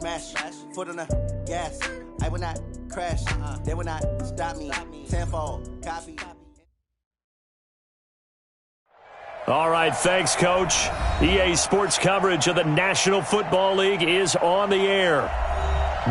Smash, foot on the gas. I will not crash. They will not stop me. Tenfold, copy. All right, thanks, Coach. EA Sports coverage of the National Football League is on the air.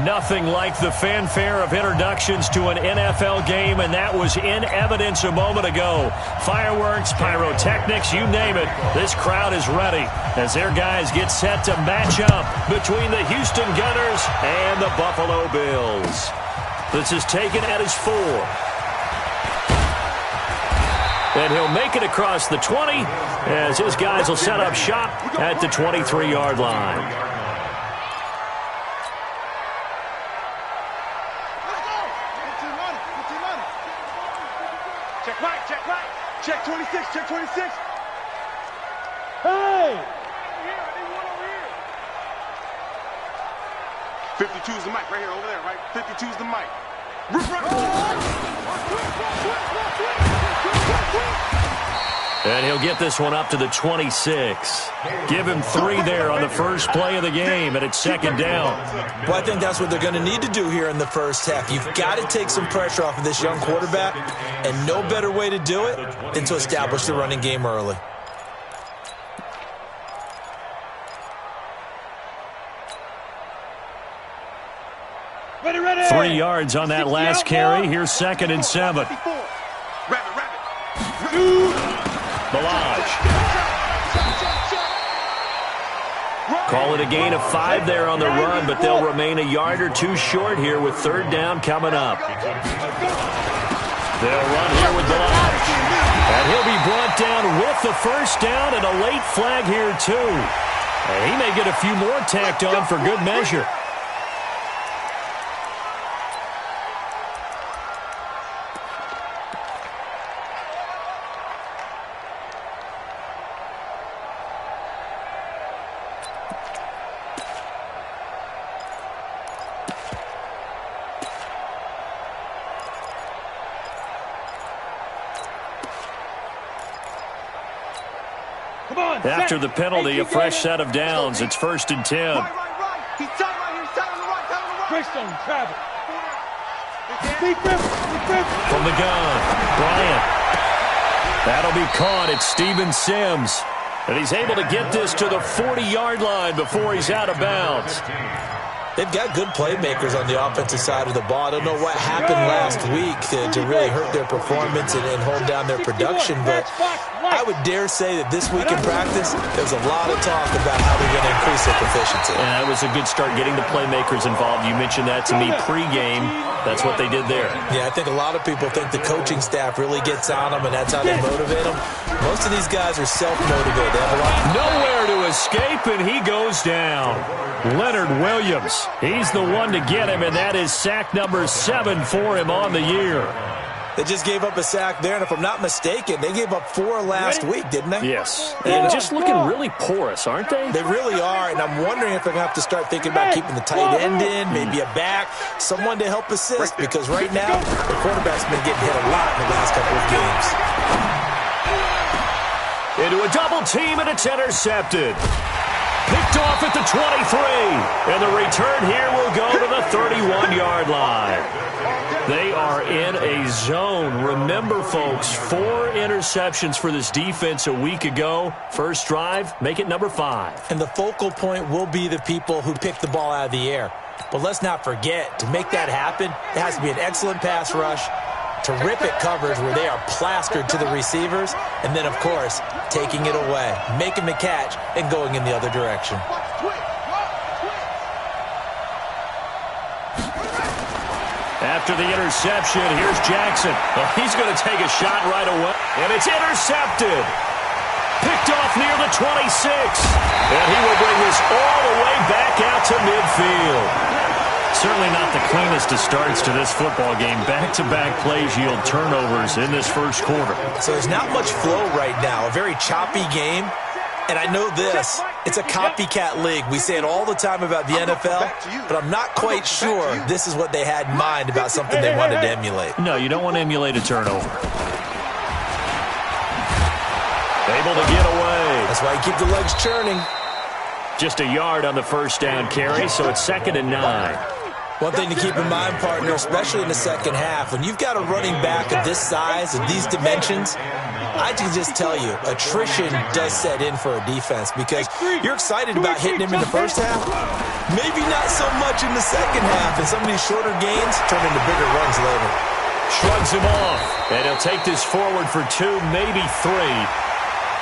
Nothing like the fanfare of introductions to an NFL game, and that was in evidence a moment ago. Fireworks, pyrotechnics, you name it. This crowd is ready as their guys get set to match up between the Houston Gunners and the Buffalo Bills. This is taken at his 4. And he'll make it across the 20 as his guys will set up shop at the 23-yard line. Check 26, check 26. Hey! 52 is the mic right here, over there, right? 52 is the mic. And he'll get this one up to the 26. Give him 3 there on the first play of the game, and it's second down. Well, I think that's what they're going to need to do here in the first half. You've got to take some pressure off of this young quarterback, and no better way to do it than to establish the running game early. Ready. 3 yards on that last carry. Here's 2nd and 7. Balaj. Call it a gain of 5 there on the run, but they'll remain a yard or 2 short here with 3rd down coming up. They'll run here with Balaj. And he'll be brought down with the first down and a late flag here too. And he may get a few more tacked on for good measure. After the penalty, a fresh set of downs. It's 1st and 10. From the gun, Bryant. That'll be caught. It's Steven Sims. And he's able to get this to the 40-yard line before he's out of bounds. They've got good playmakers on the offensive side of the ball. I don't know what happened last week to really hurt their performance and hold down their production, but I would dare say that this week in practice, there's a lot of talk about how they're going to increase their proficiency. And that was a good start getting the playmakers involved. You mentioned that to me pregame. That's what they did there. Yeah, I think a lot of people think the coaching staff really gets on them, and that's how they motivate them. Most of these guys are self-motivated. They have a lot. Nowhere to escape, and he goes down. Leonard Williams. He's the one to get him, and that is sack number 7 for him on the year. They just gave up a sack there, and if I'm not mistaken, they gave up 4 last week, didn't they? Yes. And just looking really porous, aren't they? They really are, and I'm wondering if they're going to have to start thinking about keeping the tight end in, maybe a back, someone to help assist, because right now, the quarterback's been getting hit a lot in the last couple of games. Into a double team, and it's intercepted. Picked off at the 23, and the return here will go to the 31-yard line. They are in a zone. Remember, folks, 4 interceptions for this defense a week ago. First drive, make it number 5. And the focal point will be the people who pick the ball out of the air. But let's not forget, to make that happen, there has to be an excellent pass rush, terrific coverage where they are plastered to the receivers, and then, of course, taking it away, making the catch, and going in the other direction. After the interception, here's Jackson. Well, he's going to take a shot right away, and it's intercepted. Picked off near the 26, and he will bring this all the way back out to midfield. Certainly not the cleanest of starts to this football game. Back-to-back plays yield turnovers in this first quarter. So there's not much flow right now. A very choppy game. And I know this, it's a copycat league. We say it all the time about the NFL, but I'm not quite sure this is what they had in mind about something they wanted to emulate. No, you don't want to emulate a turnover. Able to get away. That's why you keep the legs churning. Just a yard on the first down carry, so it's 2nd and 9. One thing to keep in mind, partner, especially in the second half, when you've got a running back of this size and these dimensions, I can just tell you, attrition does set in for a defense because you're excited about hitting him in the first half. Maybe not so much in the second half, and some of these shorter gains turn into bigger runs later. Shrugs him off, and he'll take this forward for 2, maybe 3.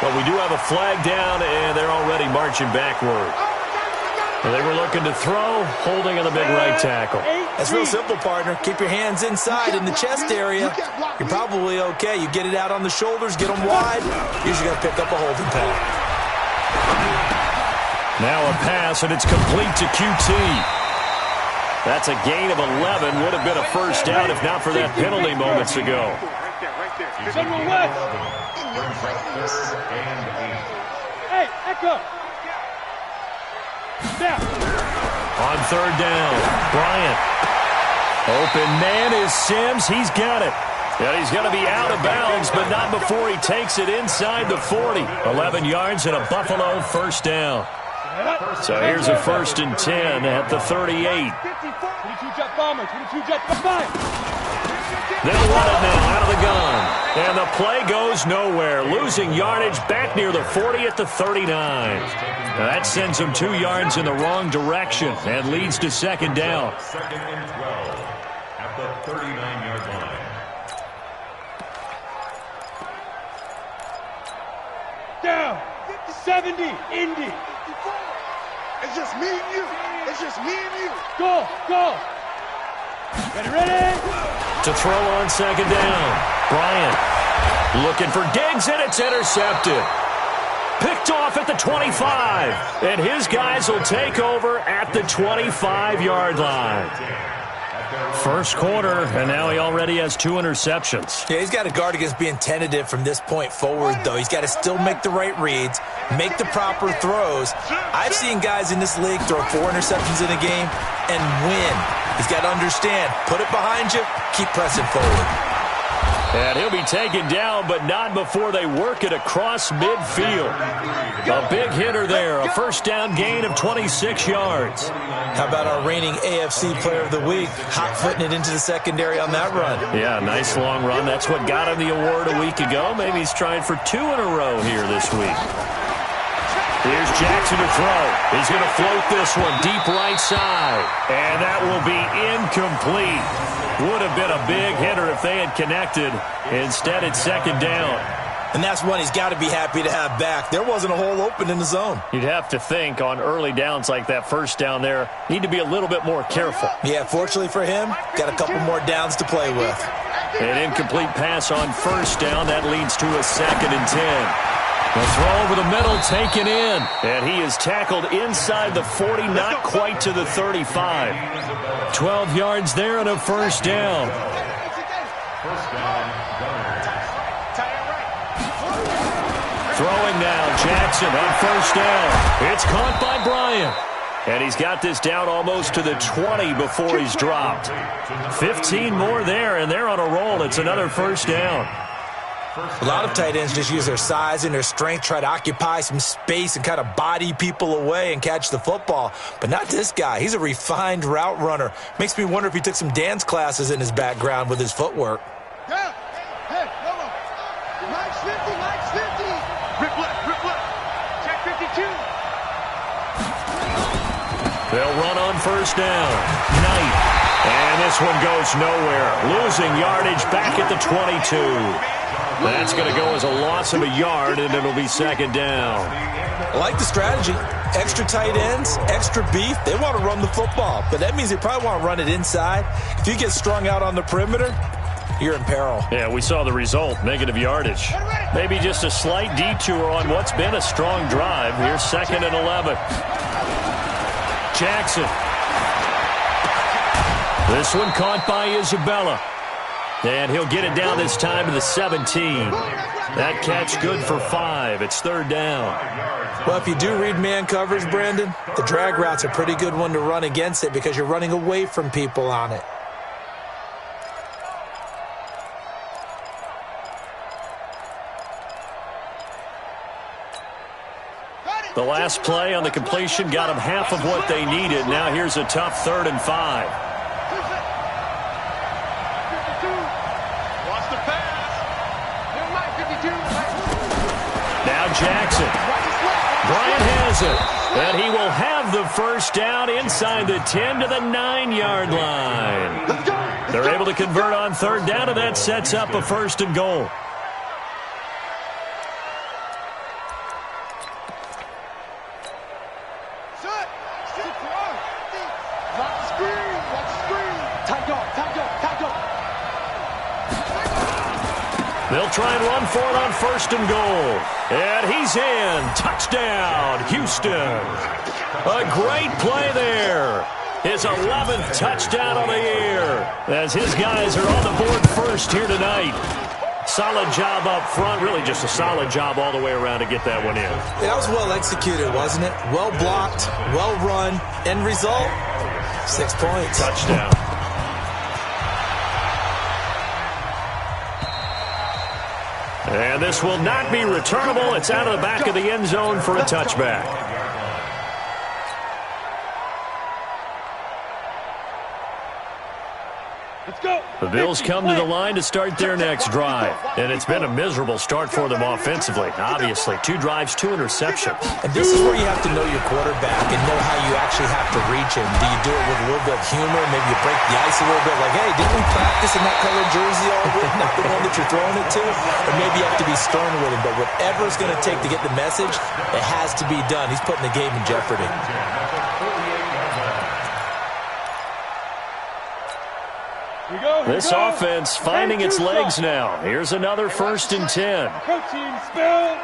But we do have a flag down, and they're already marching backward. They were looking to throw, holding on the big right tackle. That's real simple, partner. Keep your hands inside in the chest area. You're probably okay. You get it out on the shoulders, get them wide. Usually going to pick up a holding pass. Now a pass, and it's complete to QT. That's a gain of 11. Would have been a first down if not for that penalty moments ago. Hey, Echo. On 3rd down, Bryant. Open man is Sims. He's got it. And he's going to be out of bounds, but not before he takes it inside the 40. 11 yards and a Buffalo first down. So here's a 1st and 10 at the 38. 22-jet bomber, 22-jet bomber. They'll run it now out of the gun. And the play goes nowhere. Losing yardage back near the 40 at the 39. Now that sends them 2 yards in the wrong direction and leads to 2nd down. 2nd and 12 at the 39-yard line. Down. 70. Indy. It's just me and you. It's just me and you. Go. Go. Ready. To throw on 2nd down. Bryant looking for Diggs, and it's intercepted. Picked off at the 25. And his guys will take over at the 25-yard line. First quarter, and now he already has 2 interceptions. Yeah, he's got to guard against being tentative from this point forward, though. He's got to still make the right reads, make the proper throws. I've seen guys in this league throw 4 interceptions in a game and win. He's got to understand, put it behind you, keep pressing forward. And he'll be taken down, but not before they work it across midfield. A big hitter there, a first down gain of 26 yards. How about our reigning AFC Player of the Week, hot-footing it into the secondary on that run? Yeah, nice long run. That's what got him the award a week ago. Maybe he's trying for 2 in a row here this week. Here's Jackson to throw. He's going to float this one deep right side. And that will be incomplete. Would have been a big hitter if they had connected. Instead, it's 2nd down. And that's one he's got to be happy to have back. There wasn't a hole open in the zone. You'd have to think on early downs like that first down there, need to be a little bit more careful. Yeah, fortunately for him, got a couple more downs to play with. An incomplete pass on first down. That leads to a 2nd and 10. The throw over the middle, taken in. And he is tackled inside the 40, not quite to the 35. 12 yards there and a first down. Throwing now, Jackson on first down. It's caught by Bryant. And he's got this down almost to the 20 before he's dropped. 15 more there, and they're on a roll. It's another first down. A lot of tight ends just use their size and their strength, try to occupy some space and kind of body people away and catch the football. But not this guy. He's a refined route runner. Makes me wonder if he took some dance classes in his background with his footwork. Yeah. Hey, hold on. Mike's 50, Mike's 50. Rip left. Check 52. They'll run on first down. Knight. And this one goes nowhere. Losing yardage back at the 22. That's going to go as a loss of a yard, and it'll be 2nd down. I like the strategy. Extra tight ends, extra beef. They want to run the football, but that means they probably want to run it inside. If you get strung out on the perimeter, you're in peril. Yeah, we saw the result, negative yardage. Maybe just a slight detour on what's been a strong drive. Here's 2nd and 11. Jackson. This one caught by Isabella. And he'll get it down this time to the 17. That catch good for 5. It's 3rd down. Well, if you do read man coverage, Brandon, the drag route's a pretty good one to run against it because you're running away from people on it. The last play on the completion got them half of what they needed. Now here's a tough 3rd and 5. Watch the pass. Now Jackson. Bryant has it. And he will have the first down inside the 10 to the 9-yard line. Let's go. They're able to convert on 3rd down, and that sets up a 1st and goal. They'll try and run for it on 1st and goal. And he's in. Touchdown, Houston. A great play there. His 11th touchdown of the year. As his guys are on the board first here tonight. Solid job up front. Really just a solid job all the way around to get that one in. Yeah, that was well executed, wasn't it? Well blocked, well run. End result, 6 points. Touchdown. And this will not be returnable. It's out of the back of the end zone for a touchback. Let's go. The Bills come to the line to start their next drive. And it's been a miserable start for them offensively. Obviously, 2 drives, 2 interceptions. And this is where you have to know your quarterback and know how you actually have to reach him. Do you do it with a little bit of humor? Maybe you break the ice a little bit. Like, hey, didn't we practice in that colored jersey all week? Not the one that you're throwing it to? Or maybe you have to be stern with him. But whatever it's going to take to get the message, it has to be done. He's putting the game in jeopardy. This offense finding its legs now. Here's another 1st and 10. Protein spill.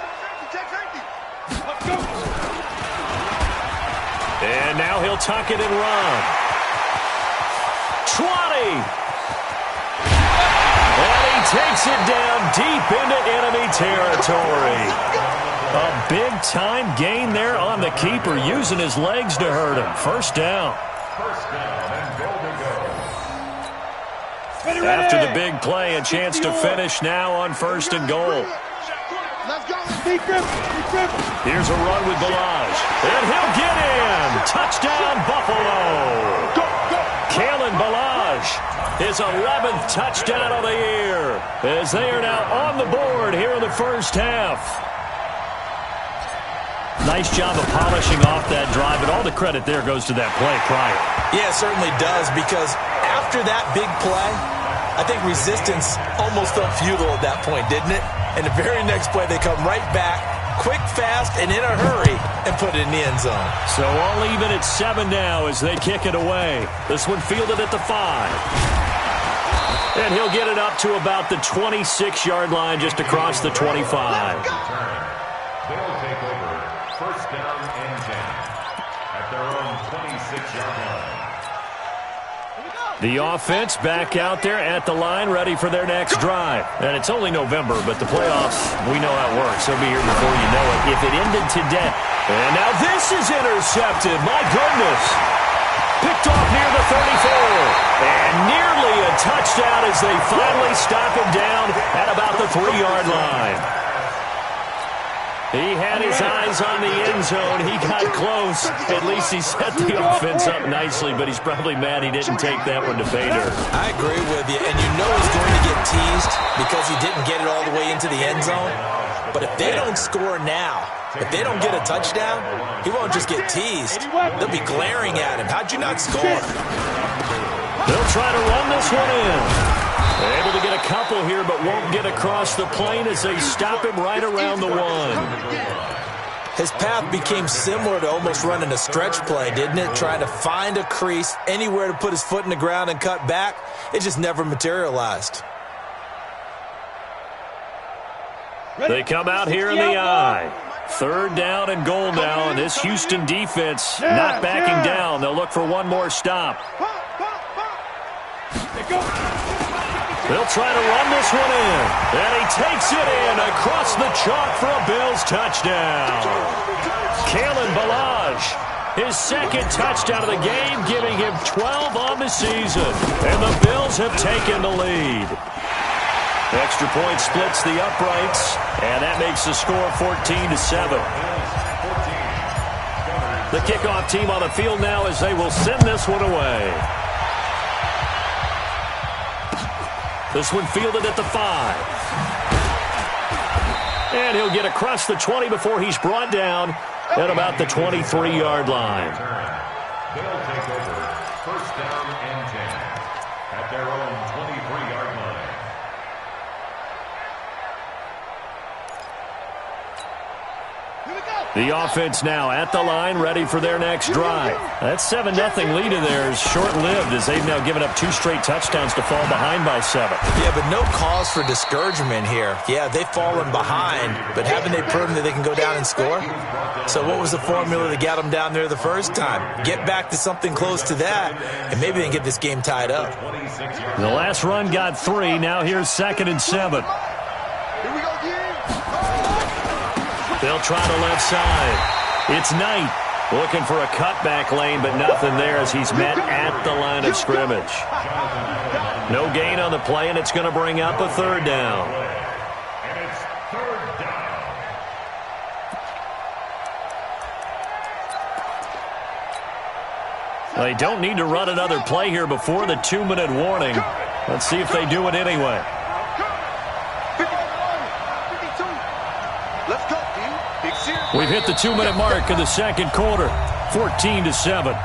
And now he'll tuck it and run. 20. And he takes it down deep into enemy territory. A big-time gain there on the keeper, using his legs to hurt him. 1st down. After the big play, a chance to finish now on 1st and goal. Let's go. Here's a run with Balaj. And he'll get in. Touchdown, Buffalo. Kalen Balaj, his 11th touchdown of the year, as they are now on the board here in the 1st half. Nice job of polishing off that drive, and all the credit there goes to that play prior. Yeah, it certainly does, because after that big play, I think resistance almost felt futile at that point, didn't it? And the very next play, they come right back, quick, fast, and in a hurry, and put it in the end zone. So all even at 7 now as they kick it away. This one fielded at the 5. And he'll get it up to about the 26-yard line, just across the 25. They'll take over 1st down and 10 at their own 26-yard line. The offense back out there at the line, ready for their next drive. And it's only November, but the playoffs, we know how it works. They'll be here before you know it. If it ended today. And now this is intercepted. My goodness. Picked off near the 34. And nearly a touchdown as they finally stop him down at about the 3-yard line. He had his eyes on the end zone. He got close. At least he set the offense up nicely, but he's probably mad he didn't take that one to pay dirt. I agree with you, and you know he's going to get teased because he didn't get it all the way into the end zone. But if they don't score now, if they don't get a touchdown, he won't just get teased. They'll be glaring at him. How'd you not score? They'll try to run this one in. Able to get a couple here, but won't get across the plane as they stop him right around the 1. His path became similar to almost running a stretch play, didn't it? Trying to find a crease, anywhere to put his foot in the ground and cut back. It just never materialized. They come out here in the eye. 3rd down and goal now, and this Houston defense not backing down. They'll look for one more stop. They'll try to run this one in. And he takes it in across the chalk for a Bills touchdown. Kalen Balaj, his 2nd touchdown of the game, giving him 12 on the season. And the Bills have taken the lead. Extra point splits the uprights, and that makes the score 14-7. The kickoff team on the field now as they will send this one away. This one fielded at the 5. And he'll get across the 20 before he's brought down at about the 23-yard line. They'll take over first down and 10 at their own 23-yard line. The offense now at the line, ready for their next drive. That 7-0 lead of theirs short-lived as they've now given up 2 straight touchdowns to fall behind by 7. Yeah, but no cause for discouragement here. Yeah, they've fallen behind, but haven't they proven that they can go down and score? So what was the formula to get them down there the first time? Get back to something close to that, and maybe they can get this game tied up. The last run got 3. Now here's 2nd and 7. Here we go, D. They'll try the left side. It's Knight looking for a cutback lane, but nothing there as he's met at the line of scrimmage. No gain on the play, and it's going to bring up a 3rd down. And it's 3rd down. They don't need to run another play here before the 2-minute warning. Let's see if they do it anyway. 52. Let's go, D. Big serious. We've hit the 2-minute mark of the second quarter, 14-7.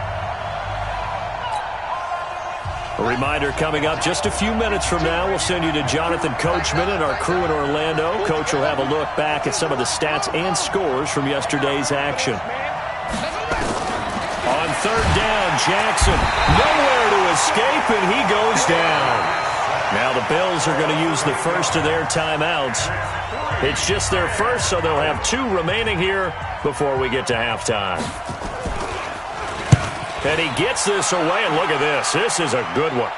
A reminder coming up just a few minutes from now, we'll send you to Jonathan Coachman and our crew in Orlando. Coach will have a look back at some of the stats and scores from yesterday's action. On 3rd down, Jackson nowhere to escape, and he goes down. Now the Bills are going to use the first of their timeouts. It's just their first, so they'll have 2 remaining here before we get to halftime. And he gets this away, and look at this. This is a good one.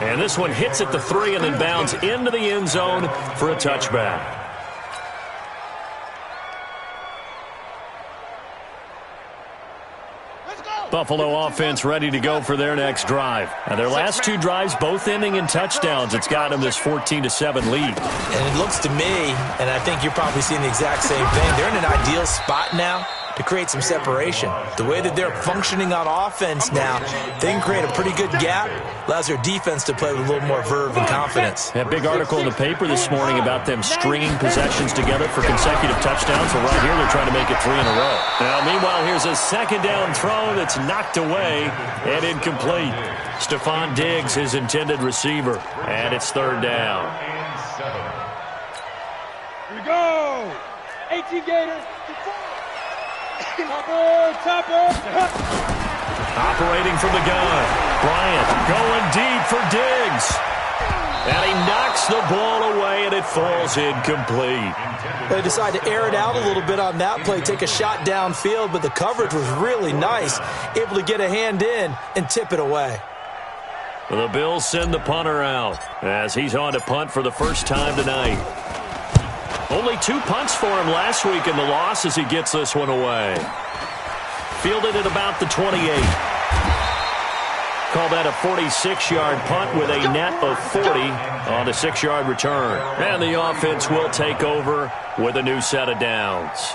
And this one hits at the 3 and then bounds into the end zone for a touchback. Buffalo offense ready to go for their next drive. And their last 2 drives both ending in touchdowns. It's got them this 14-7 lead. And it looks to me, and I think you're probably seeing the exact same thing, they're in an ideal spot now to create some separation. The way that they're functioning on offense now, they can create a pretty good gap. Allows their defense to play with a little more verve and confidence. That big article in the paper this morning about them stringing possessions together for consecutive touchdowns. So right here, they're trying to make it 3 in a row. Now, meanwhile, here's a 2nd down throw that's knocked away and incomplete. Stephon Diggs, his intended receiver, and it's 3rd down. Here we go. 18 Gators. Topper. Operating from the gun. Bryant going deep for Diggs. And he knocks the ball away, and it falls incomplete. They decide to air it out a little bit on that play, take a shot downfield, but the coverage was really nice, able to get a hand in and tip it away. The Bills send the punter out as he's on to punt for the first time tonight. Only 2 punts for him last week in the loss as he gets this one away. Fielded at about the 28. Call that a 46-yard punt with a net of 40 on the 6-yard return. And the offense will take over with a new set of downs.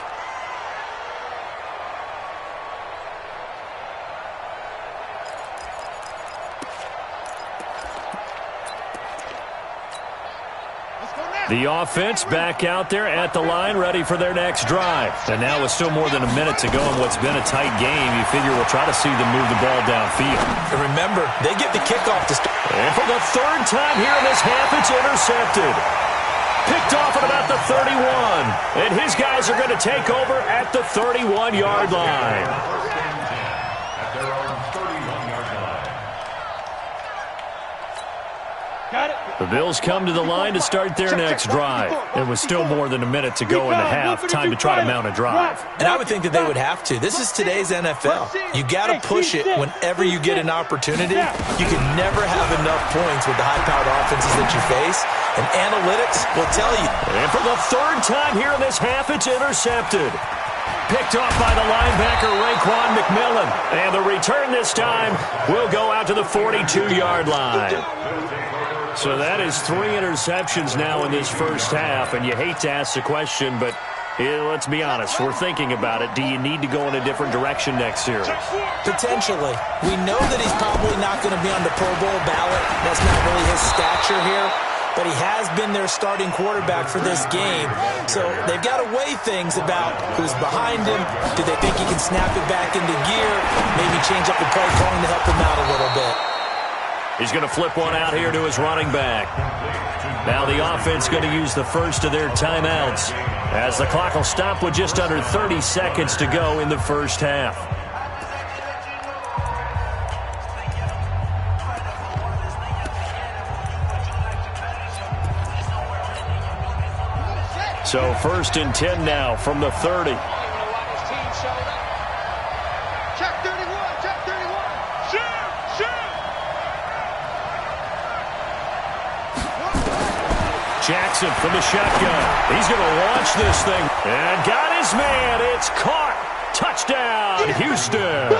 The offense back out there at the line, ready for their next drive. And now with still more than a minute to go in what's been a tight game, you figure we'll try to see them move the ball downfield. And remember, they get the kickoff to start. And for the 3rd time here in this half, it's intercepted. Picked off at about the 31. And his guys are going to take over at the 31-yard line. At their own 31-yard line. Got it. The Bills come to the line to start their next drive. It was still more than a minute to go in the half. Time to try to mount a drive. And I would think that they would have to. This is today's NFL. You got to push it whenever you get an opportunity. You can never have enough points with the high-powered offenses that you face. And analytics will tell you. And for the 3rd time here in this half, it's intercepted. Picked off by the linebacker, Raekwon McMillan. And the return this time will go out to the 42-yard line. So that is 3 interceptions now in this first half. And you hate to ask the question, but let's be honest, we're thinking about it. Do you need to go in a different direction next series? Potentially. We know that he's probably not going to be on the Pro Bowl ballot. That's not really his stature here. But he has been their starting quarterback for this game. So they've got to weigh things about who's behind him. Do they think he can snap it back into gear? Maybe change up the play calling to help him out a little bit. He's going to flip one out here to his running back. Now the offense going to use the first of their timeouts, as the clock will stop with just under 30 seconds to go in the first half. So first and 10 now from the 30. Check 31, check 31. Shoot! Jackson from the shotgun. He's going to launch this thing. And got his man. It's caught. Touchdown, Houston.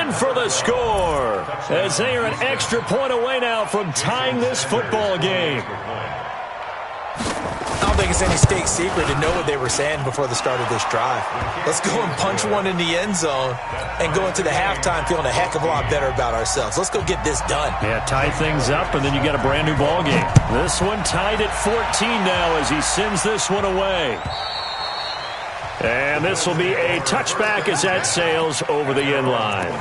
In for the score, as they are an extra point away now from tying this football game. I don't think it's any state secret to know what they were saying before the start of this drive. Let's go and punch one in the end zone and go into the halftime feeling a heck of a lot better about ourselves. Let's go get this done. Yeah, tie things up, and then you got a brand new ball game. This one tied at 14 now as he sends this one away. And this will be a touchback as that sails over the end line.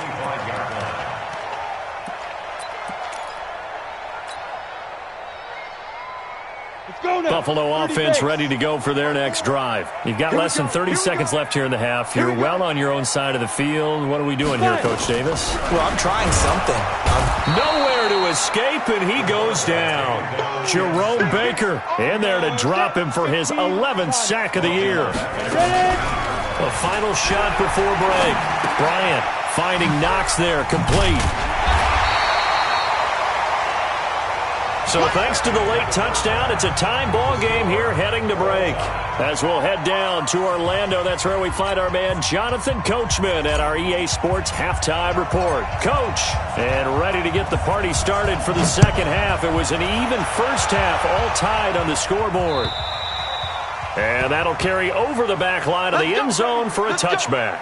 Buffalo offense ready to go for their next drive. You've got less than 30 seconds left here in the half. You're well on your own side of the field. What are we doing here, Coach Davis? Well, I'm trying something. Nowhere to escape, and he goes down. Jerome Baker in there to drop him for his 11th sack of the year. A final shot before break. Bryant finding Knox there, complete. So thanks to the late touchdown, it's a tie ball game here heading to break. As we'll head down to Orlando, that's where we find our man Jonathan Coachman at our EA Sports Halftime Report. Coach, and ready to get the party started for the second half. It was an even first half, all tied on the scoreboard. And that'll carry over the back line of the end zone for a touchback.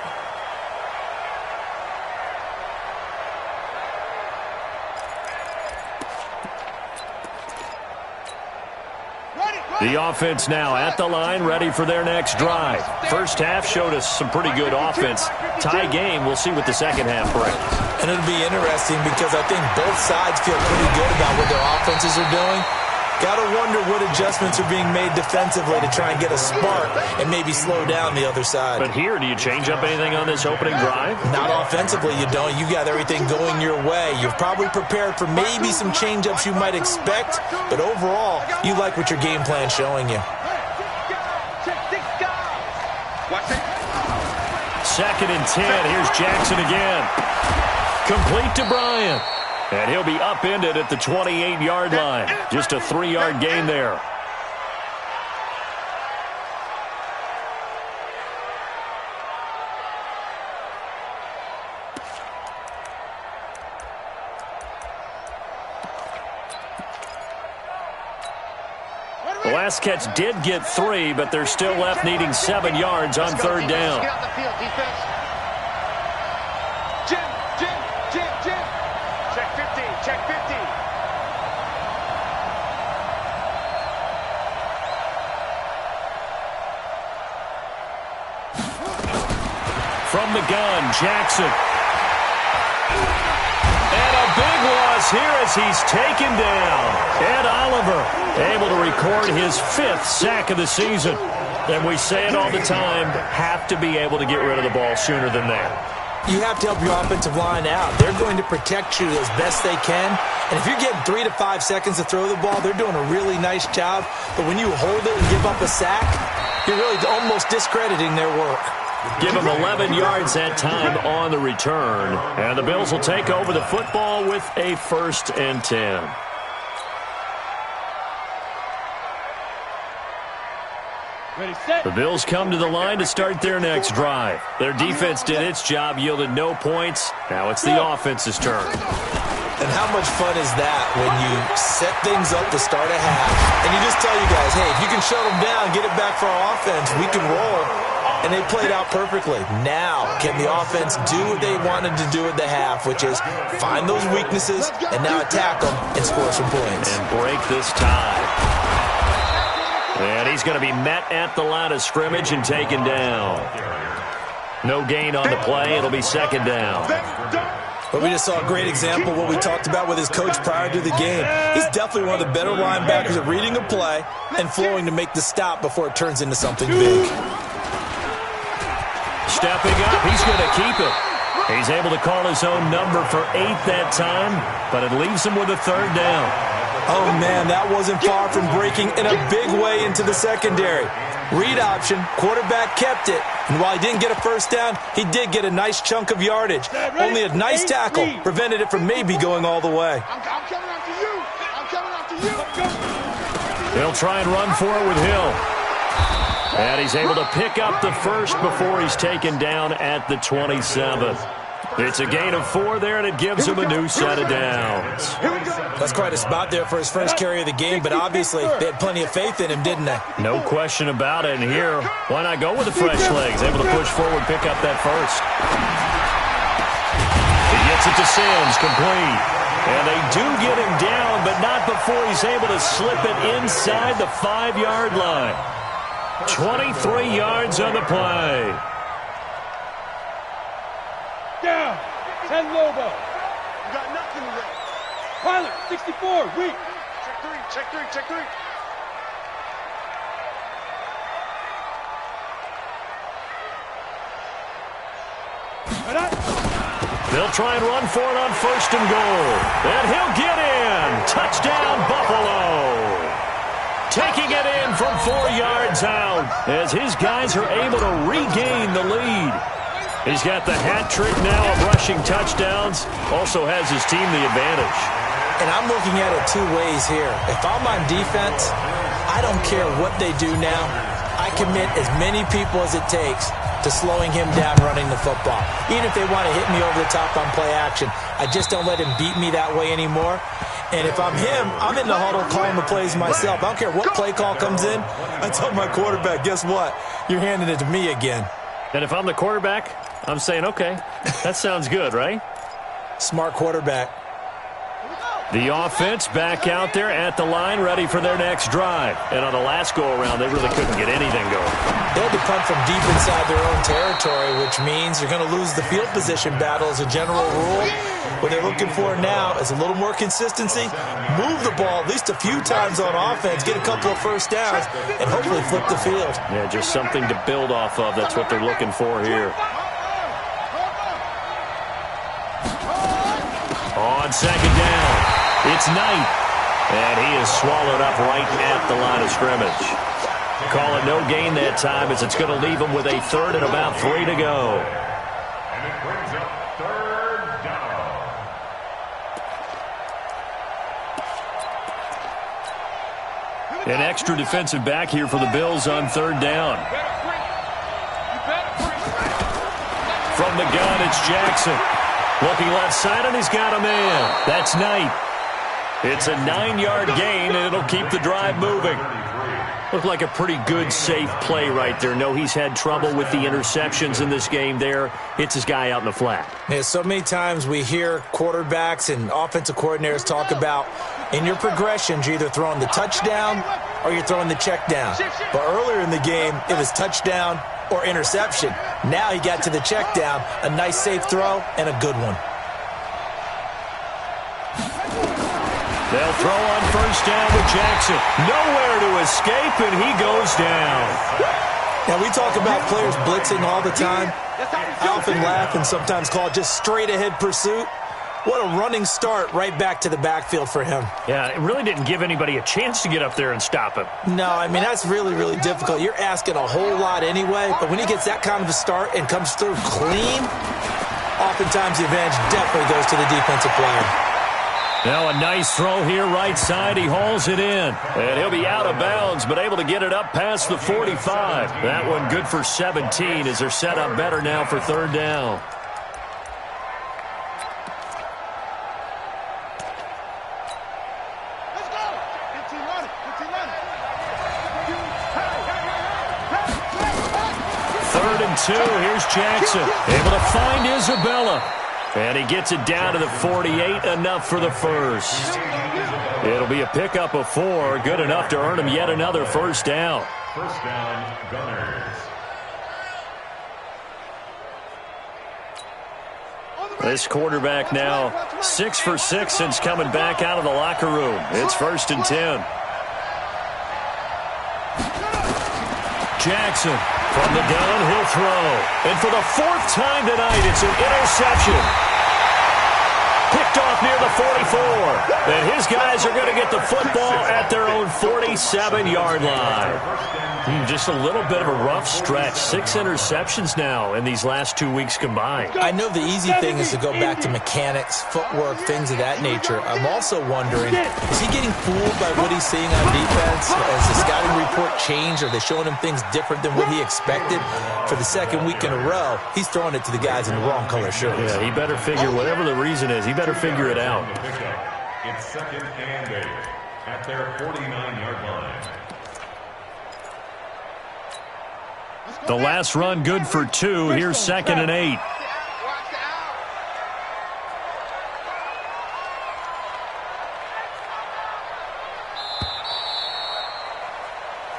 The offense now at the line, ready for their next drive. First half showed us some pretty good offense. Tie game, we'll see what the second half brings. And it'll be interesting because I think both sides feel pretty good about what their offenses are doing. Got to wonder what adjustments are being made defensively to try and get a spark and maybe slow down the other side. But here, do you change up anything on this opening drive? Not offensively, you don't. You got everything going your way. You've probably prepared for maybe some change-ups you might expect, but overall, you like what your game plan's showing you. Second and 10. Here's Jackson again. Complete to Bryant. And he'll be upended at the 28-yard line. Just a 3-yard gain there. The last catch did get 3, but they're still left needing 7 yards on third down. Get out the field, defense. Jim. Check 50. From the gun, Jackson. And a big loss here as he's taken down. Ed Oliver able to record his 5th sack of the season. And we say it all the time, have to be able to get rid of the ball sooner than that. You have to help your offensive line out. They're going to protect you as best they can. And if you're getting 3 to 5 seconds to throw the ball, they're doing a really nice job. But when you hold it and give up a sack, you're really almost discrediting their work. Give them 11 yards that time on the return. And the Bills will take over the football with a 1st and 10. The Bills come to the line to start their next drive. Their defense did its job, yielded no points. Now it's the offense's turn. And how much fun is that when you set things up to start a half, and you just tell you guys, hey, if you can shut them down, get it back for our offense, we can roll. And they played out perfectly. Now, can the offense do what they wanted to do at the half, which is find those weaknesses and now attack them and score some points. And break this tie. And he's going to be met at the line of scrimmage and taken down. No gain on the play. It'll be second down. But we just saw a great example of what we talked about with his coach prior to the game. He's definitely one of the better linebackers at reading a play and flowing to make the stop before it turns into something big. Stepping up, he's going to keep it. He's able to call his own number for 8 that time, but it leaves him with a third down. Oh, man, that wasn't far from breaking in a big way into the secondary. Read option, quarterback kept it, and while he didn't get a first down, he did get a nice chunk of yardage. Only a nice tackle prevented it from maybe going all the way. I'm coming after you. I'm coming after you. He'll try and run for it with Hill. And he's able to pick up the first before he's taken down at the 27. It's a gain of 4 there, and it gives him a new set of downs. That's quite a spot there for his first carry of the game, but obviously they had plenty of faith in him, didn't they? No question about it. And here, why not go with the fresh legs? Able to push forward, pick up that first. He gets it to Sims, complete. And they do get him down, but not before he's able to slip it inside the 5-yard line. 23 yards on the play. Down. 10 Lobo. You got nothing left. Pilot, 64, weak. Check three. They'll try and run for it on first and goal. And he'll get in. Touchdown, Buffalo. Taking it in from 4 yards out as his guys are able to regain the lead. He's got the hat trick now of rushing touchdowns. Also has his team the advantage. And I'm looking at it 2 ways here. If I'm on defense, I don't care what they do now. I commit as many people as it takes to slowing him down running the football. Even if they want to hit me over the top on play action, I just don't let him beat me that way anymore. And if I'm him, I'm in the huddle calling the plays myself. I don't care what play call comes in. I tell my quarterback, guess what? You're handing it to me again. And if I'm the quarterback, I'm saying, okay, that sounds good, right? Smart quarterback. The offense back out there at the line, ready for their next drive. And on the last go-around, they really couldn't get anything going. They had to punt from deep inside their own territory, which means you're going to lose the field position battle as a general rule. What they're looking for now is a little more consistency, move the ball at least a few times on offense, get a couple of first downs, and hopefully flip the field. Yeah, just something to build off of. That's what they're looking for here. On second down, it's Knight, and he is swallowed up right at the line of scrimmage. Call it no gain that time as it's going to leave him with a third and about 3 to go. And it brings up third down. An extra defensive back here for the Bills on third down. From the gun, it's Jackson. Looking left side, and he's got a man. That's Knight. It's a 9-yard gain, and it'll keep the drive moving. Looked like a pretty good, safe play right there. No, he's had trouble with the interceptions in this game there. Hits his guy out in the flat. Yeah, so many times we hear quarterbacks and offensive coordinators talk about in your progressions, you're either throwing the touchdown or you're throwing the check down. But earlier in the game, it was touchdown or interception. Now he got to the check down, a nice safe throw, and a good one. They'll throw on first down with Jackson. Nowhere to escape, and he goes down. Now, we talk about players blitzing all the time. I often laugh and sometimes call it just straight-ahead pursuit. What a running start right back to the backfield for him. Yeah, it really didn't give anybody a chance to get up there and stop him. No, I mean, that's really, really difficult. You're asking a whole lot anyway, but when he gets that kind of a start and comes through clean, oftentimes the advantage definitely goes to the defensive player. Now a nice throw here right side. He hauls it in. And he'll be out of bounds, but able to get it up past the 45. That one good for 17 as they're set up better now for third down. and 2. Here's Jackson, able to find Isabella. And he gets it down to the 48, enough for the first. It'll be a pickup of 4, good enough to earn him yet another first down. First down, Gunners. This quarterback now 6 for 6 since coming back out of the locker room. It's 1st and 10. Jackson from the gun, he'll throw. And for the 4th time tonight, it's an interception. Picked off near the 44. And his guys are going to get the football at their own 47-yard line. Just a little bit of a rough stretch. 6 interceptions now in these last 2 weeks combined. I know the easy thing is to go back to mechanics, footwork, things of that nature. I'm also wondering, is he getting fooled by what he's seeing on defense? Has the scouting report changed? Are they showing him things different than what he expected? For the 2nd week in a row, he's throwing it to the guys in the wrong color shirts. Yeah, he better figure, whatever the reason is, he better figure it out. It's 2nd and 8 at their 49-yard line. The last run good for 2. Here's 2nd and 8.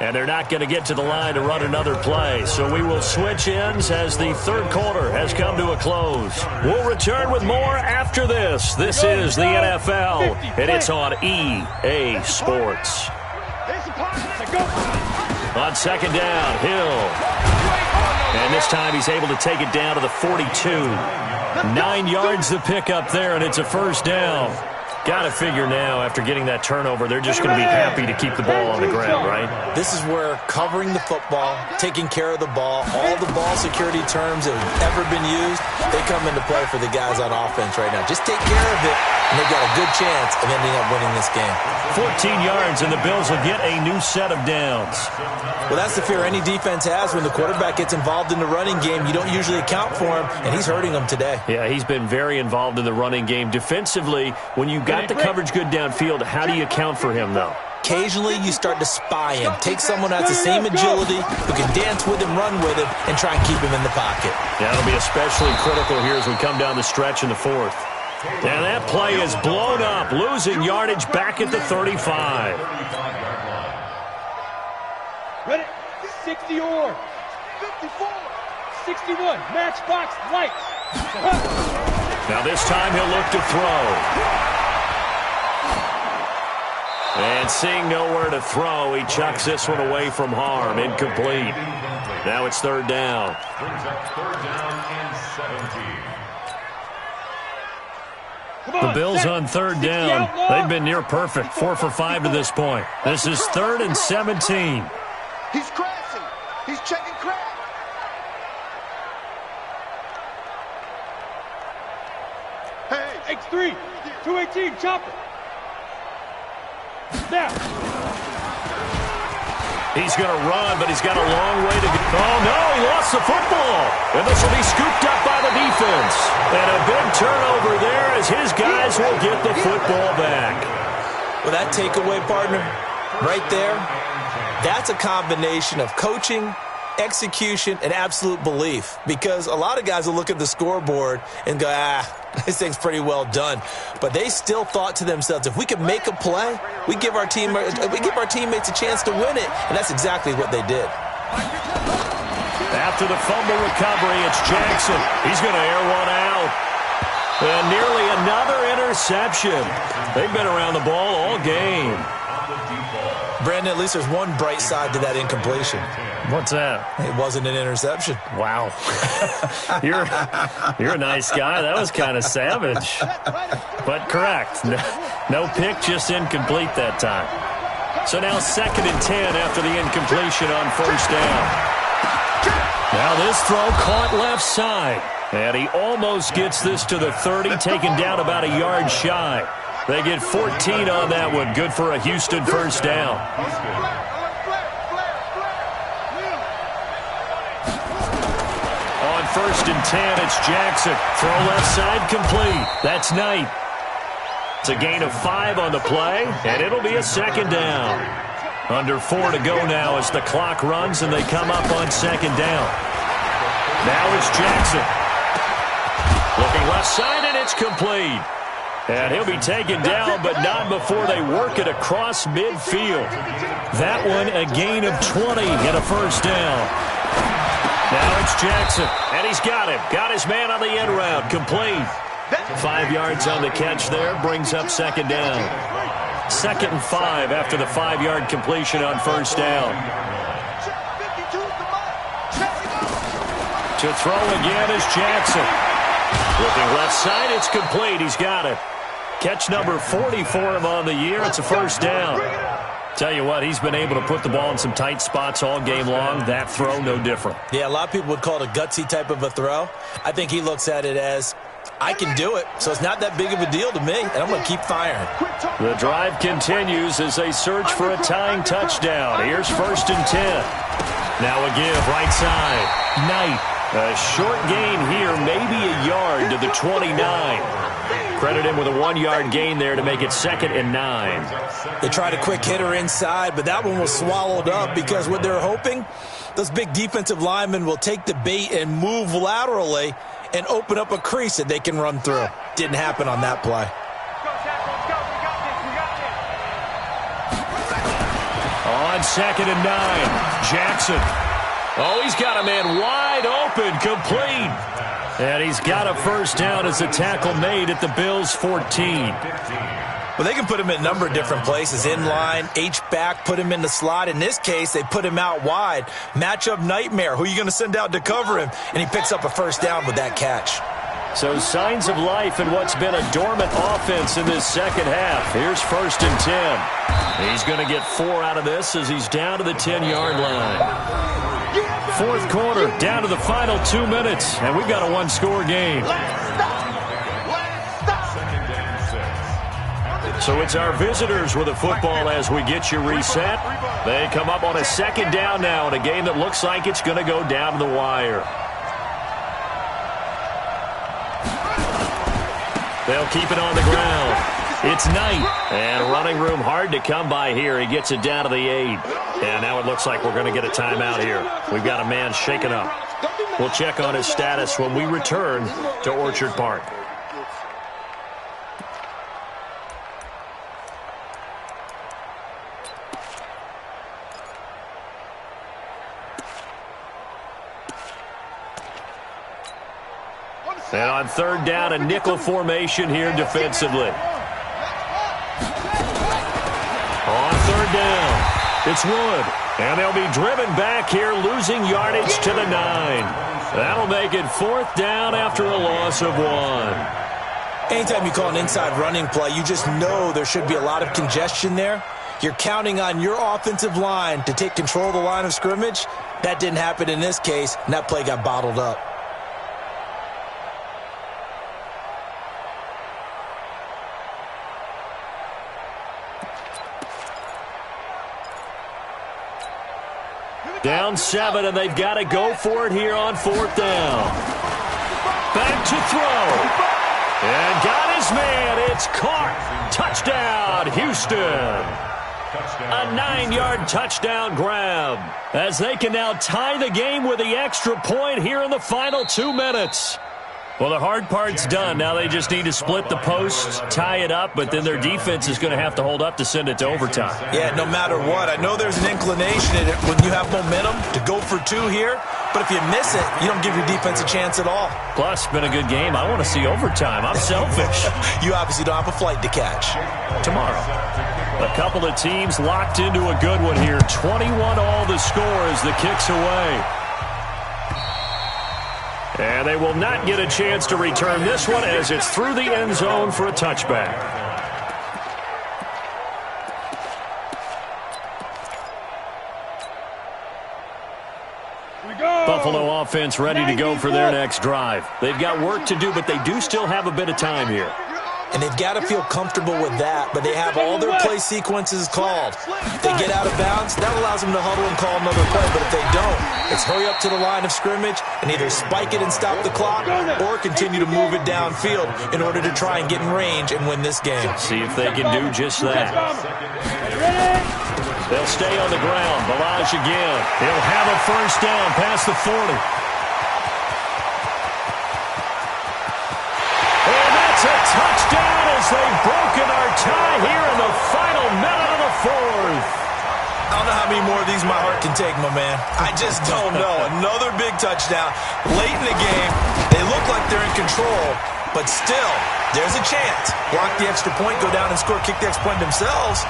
And they're not going to get to the line to run another play. So we will switch ends as the 3rd quarter has come to a close. We'll return with more after this. This is the NFL, and it's on EA Sports. On 2nd down, Hill. And this time he's able to take it down to the 42. 9 yards to pick up there, and it's a first down. Got to figure now, after getting that turnover, they're just going to be happy to keep the ball on the ground, right? This is where covering the football, taking care of the ball, all the ball security terms that have ever been used, they come into play for the guys on offense right now. Just take care of it, and they've got a good chance of ending up winning this game. 14 yards, and the Bills will get a new set of downs. Well, that's the fear any defense has when the quarterback gets involved in the running game. You don't usually account for him, and he's hurting them today. Yeah, he's been very involved in the running game. Defensively, when you got the coverage good downfield, how do you account for him, though? Occasionally, you start to spy him. Take someone who has the same agility, who can dance with him, run with him, and try and keep him in the pocket. That'll be especially critical here as we come down the stretch in the 4th. And that play is blown up, losing yardage back at the 35. Ready? 60 or 54. 61. Matchbox lights. Now this time he'll look to throw. And seeing nowhere to throw, he chucks this one away from harm. Incomplete. Now it's 3rd down. Brings up 3rd down and 17. The Bills on 3rd down. They've been near perfect. 4 for 5 to this point. This is 3rd and 17. He's crashing. He's checking crash. Hey, X3, 218, chopper. Now. He's going to run, but he's got a long way to go. Oh, no, he lost the football. And this will be scooped up by the defense. And a big turnover there as his guys will get the football back. Well, that takeaway, partner, right there, that's a combination of coaching, execution, and absolute belief. Because a lot of guys will look at the scoreboard and go, this thing's pretty well done. But they still thought to themselves, if we could make a play, we give our teammates a chance to win it. And that's exactly what they did. After the fumble recovery, it's Jackson. He's going to air one out. And nearly another interception. They've been around the ball all game. Brandon, at least there's one bright side to that incompletion. What's that? It wasn't an interception. Wow. You're a nice guy. That was kind of savage. But correct. No pick, just incomplete that time. So now 2nd and 10 after the incompletion on 1st down. Now this throw caught left side. And he almost gets this to the 30, taken down about a yard shy. They get 14 on that one. Good for a Houston first down. On 1st and 10, it's Jackson. Throw left side complete. That's Knight. It's a gain of 5 on the play, and it'll be a 2nd down. Under 4 to go now as the clock runs and they come up on 2nd down. Now it's Jackson. Looking left side, and it's complete. And he'll be taken down, but not before they work it across midfield. That one a gain of 20 and a first down. Now it's Jackson, and he's got him. Got his man on the end route, complete. 5 yards on the catch there, brings up second down. 2nd and 5 after the 5-yard completion on first down. To throw again is Jackson. Looking left side, it's complete. He's got it. Catch number 40 for him on the year. It's a first down. Tell you what, he's been able to put the ball in some tight spots all game long. That throw, no different. Yeah, a lot of people would call it a gutsy type of a throw. I think he looks at it as, I can do it, so it's not that big of a deal to me, and I'm going to keep firing. The drive continues as they search for a tying touchdown. Here's 1st and 10. Now a give, right side. Knight. A short gain here, maybe a yard to the 29. Credit him with a 1-yard gain there to make it 2nd and 9. They tried a quick hitter inside, but that one was swallowed up because what they're hoping, those big defensive linemen will take the bait and move laterally and open up a crease that they can run through. Didn't happen on that play. On 2nd and 9, Jackson. Oh, he's got a man wide open, complete. And he's got a first down as a tackle made at the Bills' 14. Well, they can put him in a number of different places. In line, H-back, put him in the slot. In this case, they put him out wide. Matchup nightmare. Who are you going to send out to cover him? And he picks up a first down with that catch. So signs of life in what's been a dormant offense in this second half. Here's 1st and 10. He's going to get 4 out of this as he's down to the 10-yard line. 4th quarter, down to the final 2 minutes, and we've got a 1-score game. So it's our visitors with the football as we get you reset. They come up on a 2nd down now in a game that looks like it's going to go down to the wire. They'll keep it on the ground. It's Knight, and running room hard to come by here. He gets it down to the 8. And now it looks like we're going to get a timeout here. We've got a man shaken up. We'll check on his status when we return to Orchard Park. And on 3rd down, a nickel formation here defensively. On 3rd down, it's Wood. And they'll be driven back here, losing yardage to the 9. That'll make it 4th down after a loss of 1. Anytime you call an inside running play, you just know there should be a lot of congestion there. You're counting on your offensive line to take control of the line of scrimmage. That didn't happen in this case, and that play got bottled up. Down 7, and they've got to go for it here on 4th down. Back to throw. And got his man. It's caught. Touchdown, Houston. A 9-yard touchdown grab as they can now tie the game with the extra point here in the final 2 minutes. Well, the hard part's done. Now they just need to split the posts, tie it up, but then their defense is going to have to hold up to send it to overtime. Yeah, no matter what. I know there's an inclination in it when you have momentum to go for 2 here, but if you miss it, you don't give your defense a chance at all. Plus, been a good game. I want to see overtime. I'm selfish. You obviously don't have a flight to catch. Tomorrow. A couple of teams locked into a good one here. 21 all the score as the kick's away. And they will not get a chance to return this one as it's through the end zone for a touchback. Buffalo offense ready to go for their next drive. They've got work to do, but they do still have a bit of time here. And they've got to feel comfortable with that, but they have all their play sequences called. If they get out of bounds, that allows them to huddle and call another play, but if they don't, it's hurry up to the line of scrimmage and either spike it and stop the clock or continue to move it downfield in order to try and get in range and win this game. See if they can do just that. They'll stay on the ground. Balaj again. He'll have a first down past the 40. as they've broken our tie here in the final minute of the fourth. I don't know how many more of these my heart can take, my man. I just don't know. Another big touchdown. Late in the game, they look like they're in control, but still, there's a chance. Block the extra point, go down and score, kick the extra point themselves.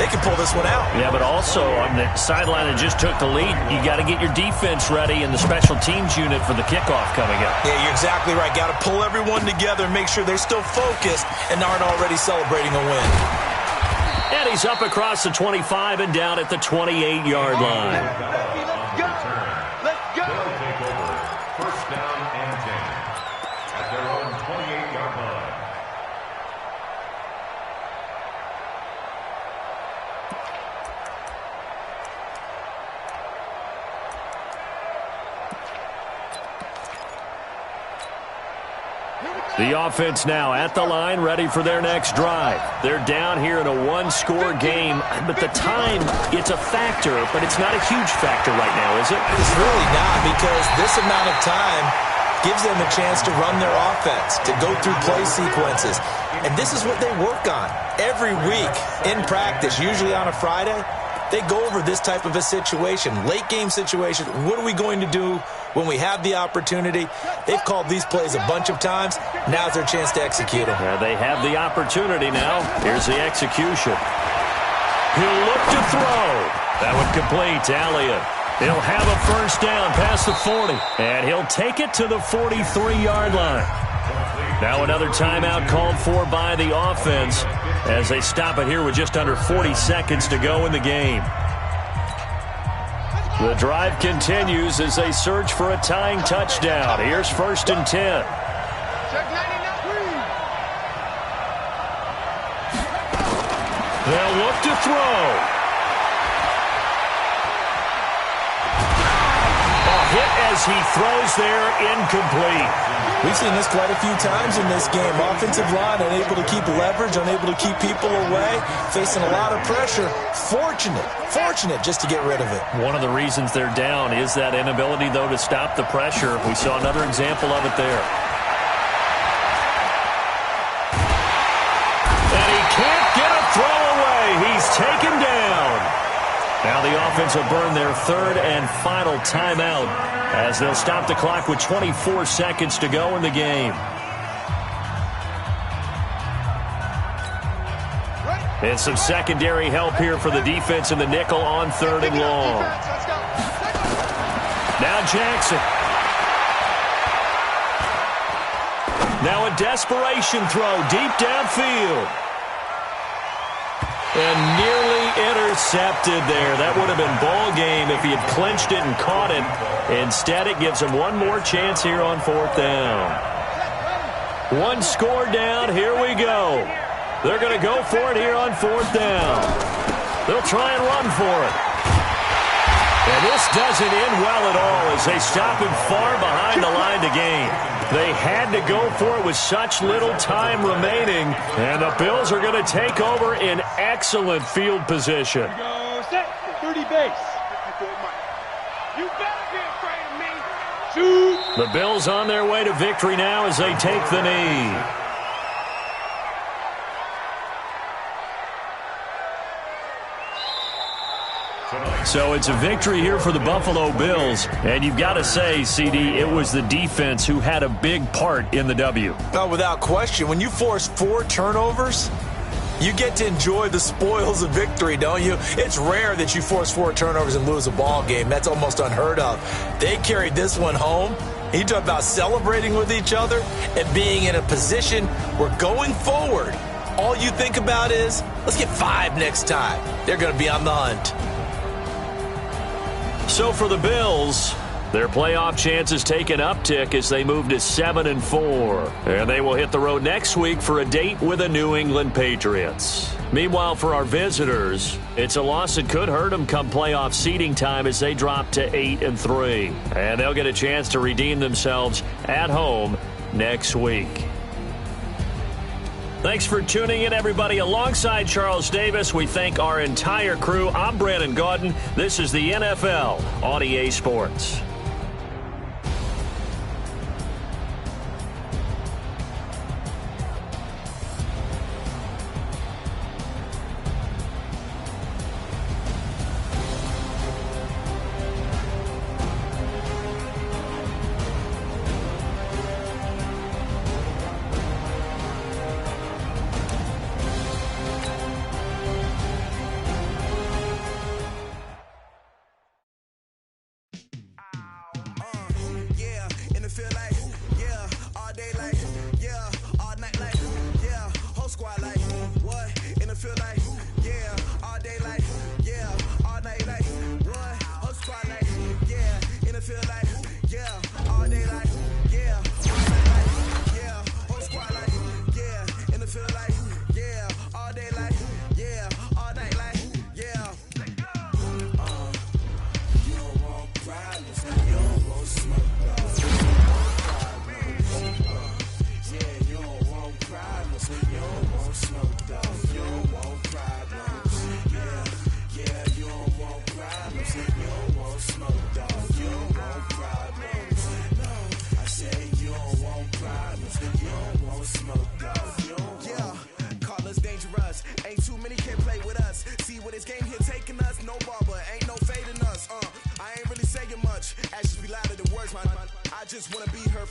They can pull this one out. Yeah, but also on the sideline that just took the lead, you got to get your defense ready and the special teams unit for the kickoff coming up. Yeah, you're exactly right. Got to pull everyone together and make sure they're still focused and aren't already celebrating a win. And he's up across the 25 and down at the 28-yard line. Let's go. Let's go. They'll take over. First down and 10 at their own 28-yard line. The offense now at the line, ready for their next drive. They're down here in a one-score game, but the time, it's a factor, but it's not a huge factor right now, is it? It's really not, because this amount of time gives them a chance to run their offense, to go through play sequences. And this is what they work on every week in practice, usually on a Friday. They go over this type of a situation, late game situation. What are we going to do when we have the opportunity? They've called these plays a bunch of times. Now's their chance to execute them. Yeah, they have the opportunity now. Here's the execution. He'll look to throw. That one complete to Elliott. He'll have a first down past the 40, and he'll take it to the 43-yard line. Now another timeout called for by the offense as they stop it here with just under 40 seconds to go in the game. The drive continues as they search for a tying touchdown. Here's 1st and 10. Check 99. They'll look to throw. A hit as he throws there, incomplete. We've seen this quite a few times in this game. Offensive line unable to keep leverage, unable to keep people away, facing a lot of pressure. Fortunate just to get rid of it. One of the reasons they're down is that inability, though, to stop the pressure. We saw another example of it there. And he can't get a throw away. He's taken down. Now the offense will burn their third and final timeout as they'll stop the clock with 24 seconds to go in the game. And some secondary help here for the defense in the nickel on 3rd and long. Now Jackson. Now a desperation throw deep downfield. And nearly intercepted there. That would have been ball game if he had clinched it and caught it. Instead, it gives him one more chance here on 4th down. One score down. Here we go. They're going to go for it here on 4th down. They'll try and run for it. And this doesn't end well at all as they stop him far behind the line to gain. They had to go for it with such little time remaining, and the Bills are going to take over in excellent field position. Go set, 30 base. You better be afraid of me. Shoot. The Bills on their way to victory now as they take the knee. So it's a victory here for the Buffalo Bills. And you've got to say, CD, it was the defense who had a big part in the W. No, without question. When you force 4 turnovers, you get to enjoy the spoils of victory, don't you? It's rare that you force 4 turnovers and lose a ball game. That's almost unheard of. They carried this one home. You talk about celebrating with each other and being in a position where going forward, all you think about is, let's get 5 next time. They're going to be on the hunt. So for the Bills, their playoff chances take an uptick as they move to 7-4. And they will hit the road next week for a date with the New England Patriots. Meanwhile, for our visitors, it's a loss that could hurt them come playoff seeding time as they drop to 8-3. And they'll get a chance to redeem themselves at home next week. Thanks for tuning in, everybody. Alongside Charles Davis, we thank our entire crew. I'm Brandon Gaudin. This is the NFL on EA Sports.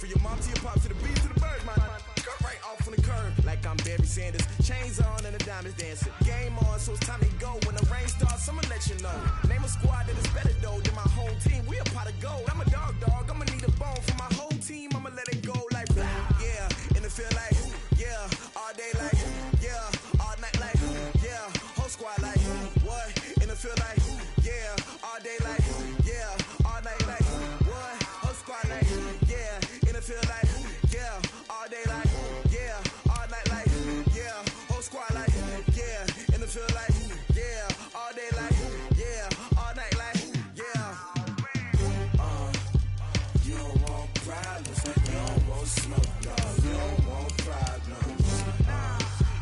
From your mom to your pop to the beat to the bird, man. Cut right off on the curb, like I'm Barry Sanders. Chains on and the diamonds dancing. Game on, so it's time to go. When the rain starts, I'ma let you know. Name a squad that is better though than my home team. We a pot of gold. I'm a dog. I'ma need a bone for my whole team. I'ma let it go like yeah. In the field like yeah. All day like yeah. All night like yeah. Whole squad like what? In the field like yeah. All day like yeah. All night like what? Whole squad like yeah. In the field like yeah. All day like yeah. All night like yeah. Whole squad like yeah. In the field like yeah. All day like yeah. All night like yeah. You don't want problems. You don't want smoke, dog. You don't want problems.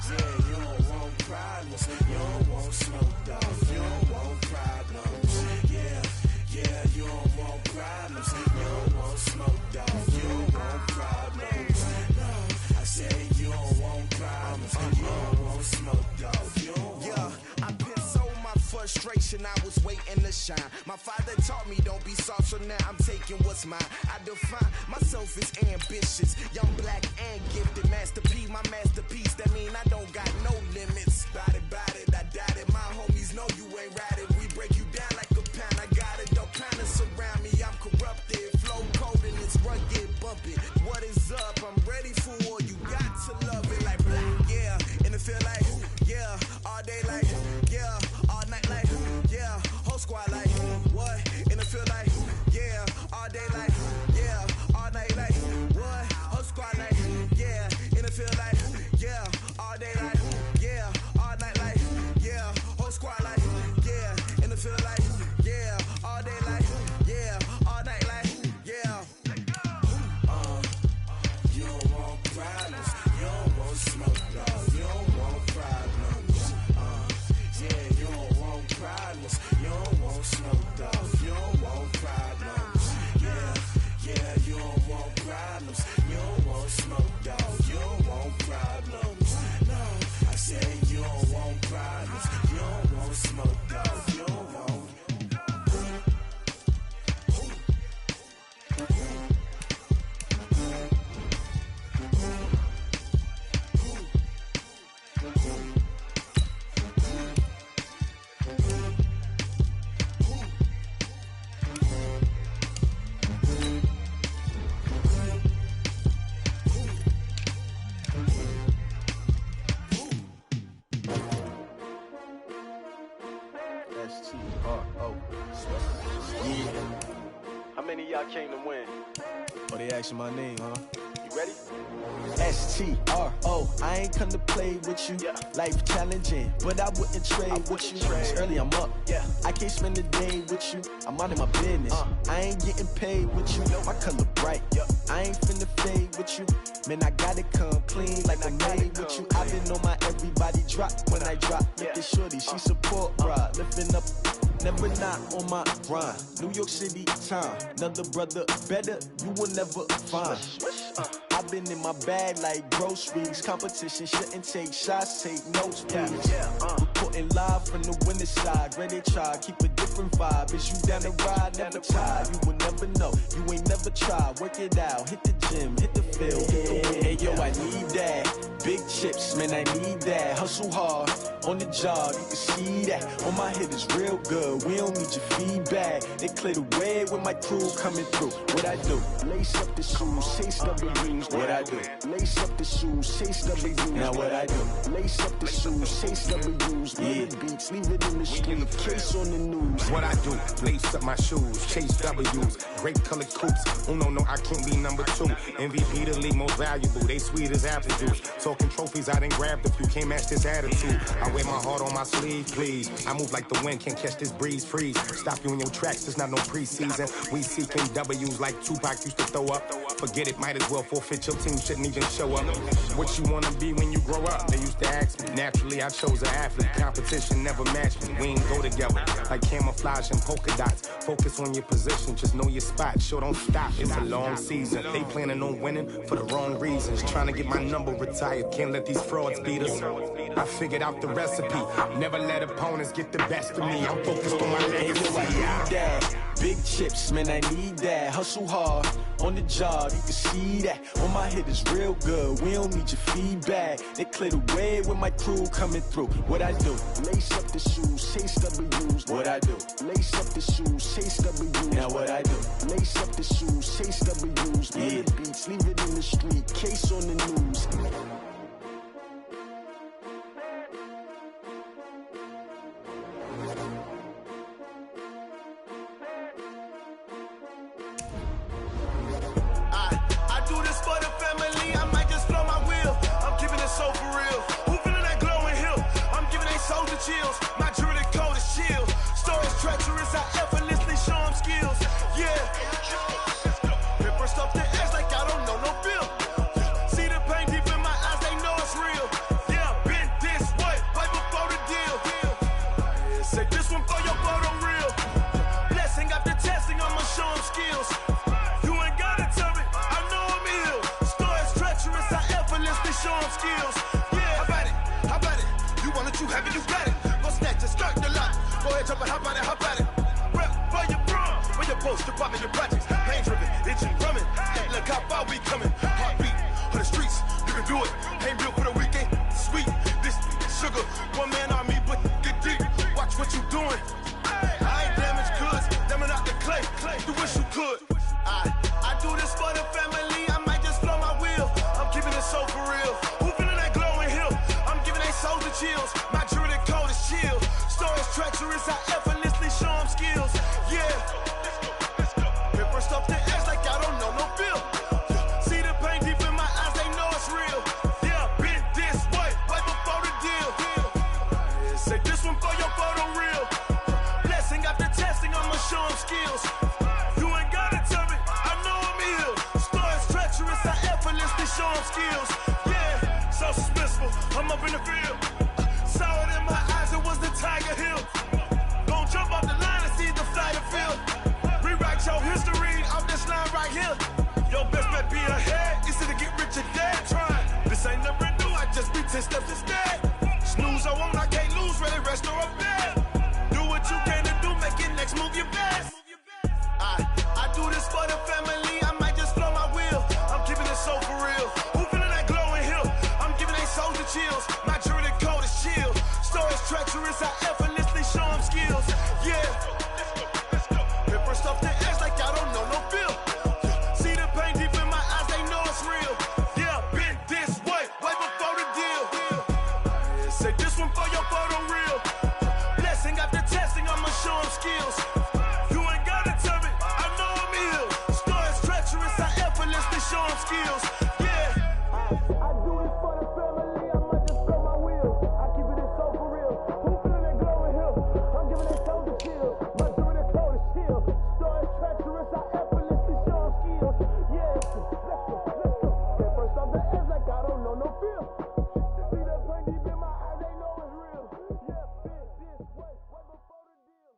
Yeah, you don't want problems. You don't want smoke, dog. You don't want problems. Yeah, you don't want problems. You don't want smoke, dog. You don't want problems. No, I say you don't want problems. You don't want smoke, dog. You don't want. Yeah, I been so my frustration. I was waiting to shine. My father taught me don't be soft, so now I'm taking what's mine. I define myself as ambitious, young, black, and gifted. Master P, my masterpiece. That mean I don't got no limits. Bout it, I doubt it. My homies know you ain't ratted. We break you down like a pound. I got it, don't kinda surround me. I'm corrupted, flow cold and it's rugged, bumpy. What is up? I'm ready for war. You got to love it like black, yeah. In the field like yeah. All day like yeah. All night like yeah. Whole squad like what? In the field like yeah. All day like yeah. All night like what? Whole squad like yeah. In the field like yeah. All day like yeah. All night like yeah. Whole squad like yeah. In the field like yeah. All day like yeah. All night like yeah. You don't want problems. You don't want smoke, dog. You don't want problems. Yeah, you don't want problems. You don't want smoke, dog. You don't want problems. Yeah, you don't want problems. You don't want smoke, dog. You don't want problems. No, I say you don't want problems. You don't want smoke, dog. You don't want. How many of y'all came to win? Oh, they asking my name, huh? You ready? STRO, I ain't come to play with you. Yeah. Life challenging, but I wouldn't trade with you. It's early, I'm up. Yeah. I can't spend the day with you. I'm out of my business. I ain't getting paid with you. My color bright. Yeah. I ain't finna fade with you. Man, I gotta come clean like I'm made with you. I've been on my everybody drop when I drop. Look at shorty, she support, bruh. Lifting up. Never not on my grind. New York City time. Another brother better, you will never find. I've been in my bag like groceries. Competition shouldn't take shots, take notes, please. Reporting live from the winning side. Ready to try, keep a different vibe. Is you down the ride, never tired. You will never know, you ain't never tried. Work it out, hit the gym, hit the field, hit the wind. Hey yo, I need that. Big chips, man, I need that. Hustle hard, on the job, you can see that. On my hit is real good, we don't need your feedback. They clear the way with my crew coming through. What I do? Lace up the shoes, chase W's. What I do? Lace up the shoes, chase W's. Now what I do? Lace up the shoes, chase W's. Yeah. Beats, leave it in the street, case on the news. What I do? Lace up my shoes, chase W's. Great colored coops. Oh no, I can't be number 2. MVP the league most valuable. They sweet as apple juice. Talking trophies, I done grabbed a few. Can't match this attitude. I wear my heart on my sleeve, please. I move like the wind, can't catch this breeze, freeze. Stop you in your tracks, it's not no preseason. We seeking W's like Tupac used to throw up. Forget it, might as well forfeit, your team shouldn't even show up. What you wanna be when you grow up? They used to ask me. Naturally, I chose an athlete. Competition never matched me. We ain't go together like camouflage and polka dots. Focus on your position, just know your spot. Sure, don't stop, it's a long season. They planning on winning for the wrong reasons. Trying to get my number retired, can't let these frauds beat us. I figured out the recipe. Never let opponents get the best of me. I'm focused on my legacy. Big chips, man, I need that. Hustle hard on the job, you can see that. On my hit is real good, we don't need your feedback. They clear the way with my crew coming through. What I do? Lace up the shoes, chase W's. What I do? Lace up the shoes, chase W's. Now what I do? Lace up the shoes, chase W's. Yeah. The beats, leave it in the street, case on the news. Chills. My jewelry code is chill. Stories treacherous, I effortlessly show them skills. Yeah. Paper stuff the edge like I don't know no feel. See the pain deep in my eyes, they know it's real. Yeah, been this way, right before the deal. Say this one for your photo real. Blessing after testing, I'ma show them skills. You ain't gotta tell me, I know I'm ill. Stories treacherous, I effortlessly show them skills. Yeah, how about it? You want it, you have it, you got it. Start the lot. Go ahead, jump and hop on it. Rep for your bro, for your post, your pop, and your projects. Pain driven, itching, drumming. Look how far we coming. Heartbeat on the streets, you can do it. Ain't built for the weekend. Sweet, this sugar, one man army, but get deep. Watch what you doing. I ain't damaged goods, damn out the clay. You wish you could. I do this for the family. I might just blow my wheel. I'm keeping it so for real. Who feeling that glowing hill? I'm giving they souls the chills. My jewelry code is chill. Stories treacherous, I effortlessly show them skills. Yeah. Paper stuff the edge like I don't know no feel. See the pain deep in my eyes, they know it's real. Yeah, been this way, right before the deal. Say this one for your photo real. Blessing after testing, I'ma show them skills. You ain't gotta tell me, I know I'm ill. Stories treacherous, I effortlessly show them skills. Yeah, so suspenseful, I'm up in the field. Saw it in my eyes, it was the Tiger Hill. Gon' jump off the line and see the flight of field. Rewrite your history off this line right here. Your best bet be ahead, easy to get rich or dead. Trying, this ain't never new, I just be 10 steps instead. Snooze I won't, I can't lose, ready, rest or up bed. Do what you can to do, make it next move your best. I do this for the family, I might just blow my wheel. I'm keeping it so for real. Who feeling that glowing hill? I'm giving they souls the chills. My jewelry code is chill. Stories treacherous, I effortlessly show them skills. Yeah. Paper stuff the edge like I don't know no feel. See the pain deep in my eyes, they know it's real. Yeah, been this way, right before the deal. Say this one for your photo real. Blessing after testing, I'ma show them skills. You ain't gotta tell me, I know I'm ill. Stories treacherous, I effortlessly show them skills. Yeah. I do this for the family, I might just blow my wheel. I keep it so for real. Who feeling that glowing hill? I'm giving that soul the chill. My jewelry code is chill. Stories treacherous, I effortlessly show them skills. Yeah, let's go. Get first off the edge like I don't know no feel. See that pain deep in my eyes, they know it's real. Yeah, been this way, right before the deal.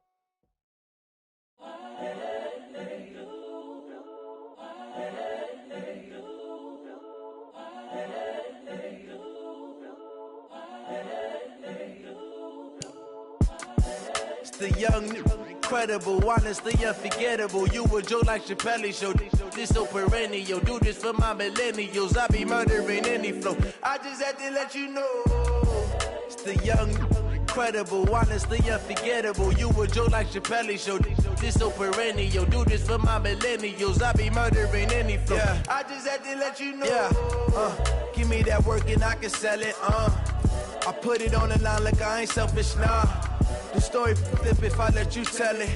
It's the young, incredible, honestly unforgettable. You a joke like Chappelle Show. This so perennial. Do this for my millennials. I be murdering any flow. I just had to let you know. It's the young, incredible, honestly unforgettable. You a joke like Chappelle Show. This so perennial. Do this for my millennials. I be murdering any flow. Yeah. I just had to let you know. Yeah. Give me that work and I can sell it. I put it on the line like I ain't selfish, nah. The story flip if I let you tell it.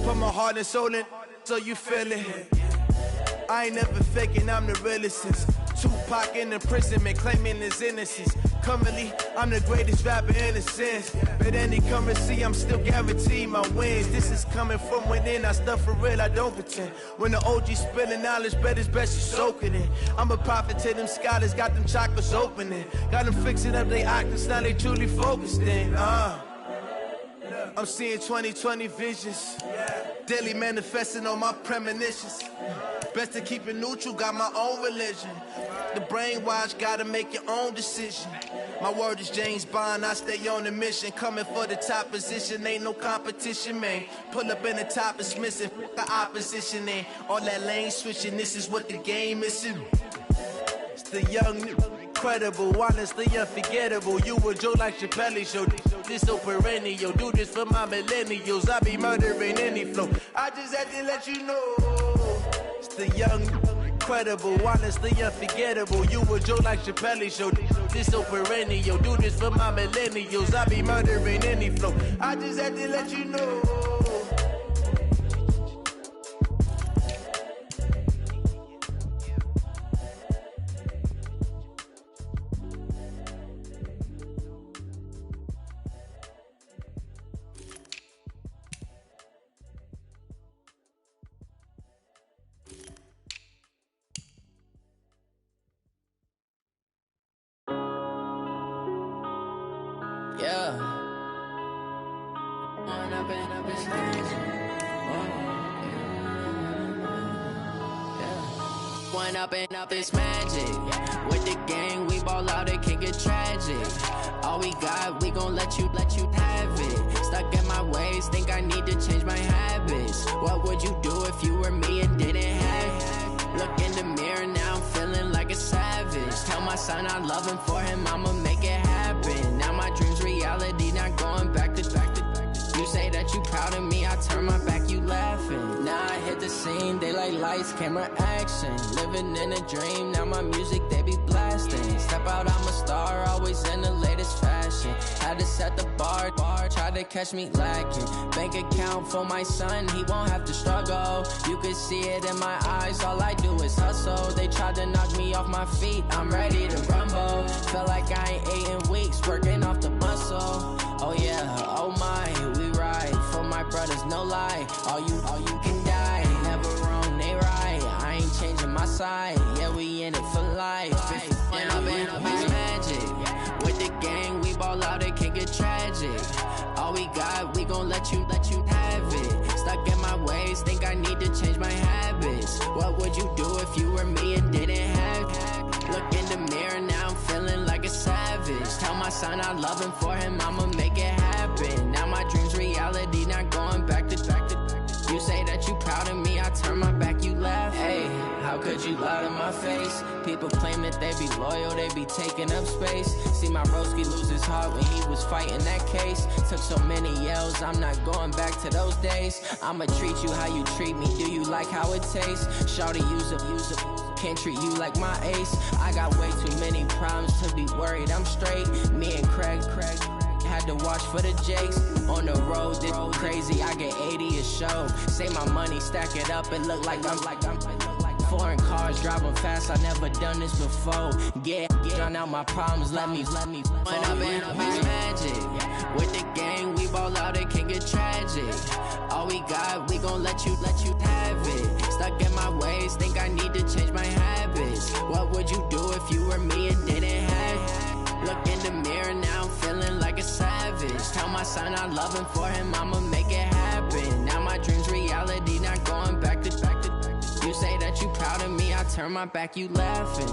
Put my heart and soul in so you feel it. I ain't never faking, I'm the realest since Tupac in imprisonment, claiming his innocence. Currently, I'm the greatest rapper in a sense. But any currency, I'm still guaranteed my wins. This is coming from within, I stuff for real, I don't pretend. When the OG spilling knowledge, bet it's best you soak it in. I'm a prophet to them scholars, got them chakras opening. Got them fixing up their octaves, now they truly focused in. I'm seeing 2020 visions. Daily manifesting on my premonitions. Best to keep it neutral, got my own religion. the brainwash, gotta make your own decision. My word is James Bond, I stay on the mission. Coming for the top position, ain't no competition, man. Pull up in the top is missing, the opposition, and all that lane switching, this is what the game is. It's the young, incredible, honestly unforgettable. You a Joe like Chappelle show, this so perennial. Do this for my millennials, I be murdering any flow. I just had to let you know. It's the young, incredible, honestly unforgettable. You a Joe like Chappelle show, this so perennial. Do this for my millennials, I be murdering any flow. I just had to let you know. Up this magic. With the gang, we ball out, it can get tragic. All we got, we gon' let you have it. Stuck in my ways, think I need to change my habits. What would you do if you were me and didn't have it? Look in the mirror, now I'm feeling like a savage. Tell my son I love him, for him I'ma make it happen. Now my dream's reality, not going back to. You say that you proud of me, I turn my back, you laughing. Now I hit the scene, they like lights, camera, action. Living in a dream, now my music, they be blasting. Step out, I'm a star, always in the latest fashion. Had to set the bar, try to catch me lacking. Bank account for my son, he won't have to struggle. You can see it in my eyes, all I do is hustle. They tried to knock me off my feet, I'm ready to rumble. Feel like I ain't ate in weeks, working off the muscle. Oh yeah, oh my, we ride for my brothers, no lie. All you can die, never wrong, they right. I ain't changing my side, yeah, we in it for life. When up in this magic, with the gang, we ball out, it can get tragic. All we got, we gon' let you have it. Stuck in my ways, think I need to change my habits. What would you do if you were me and didn't have it? Look in the mirror, now I'm feeling like a savage. Tell my son I love him, for him I'ma make it happen. Now my dream's reality, not going back to. You say that you proud of me, I turn my back, you laugh. Hey, how could you lie to my face? People claim that they be loyal, they be taking up space. See my broski lose his heart when he was fighting that case. Took so many yells, I'm not going back to those days. I'ma treat you how you treat me, do you like how it tastes? Shawty, use up. Can't treat you like my ace. I got way too many problems to be worried, I'm straight. Me and Craig had to watch for the Jakes. On the road, this crazy, I get 80 a show. Say my money, stack it up, and look like I'm foreign cars, driving fast, I never done this before. Get on out my problems, let me When up in this magic. With the gang, we ball out, it can get tragic. All we got, we gon' let you have it. Stuck in my ways, think I need to change my habits. What would you do if you were me and didn't have it? Look in the mirror, now I'm feeling like a savage. Tell my son I love him, for him I'ma make it happen. Now my dream's reality, not going back to. You say that you proud of me, I turn my back, you laughing.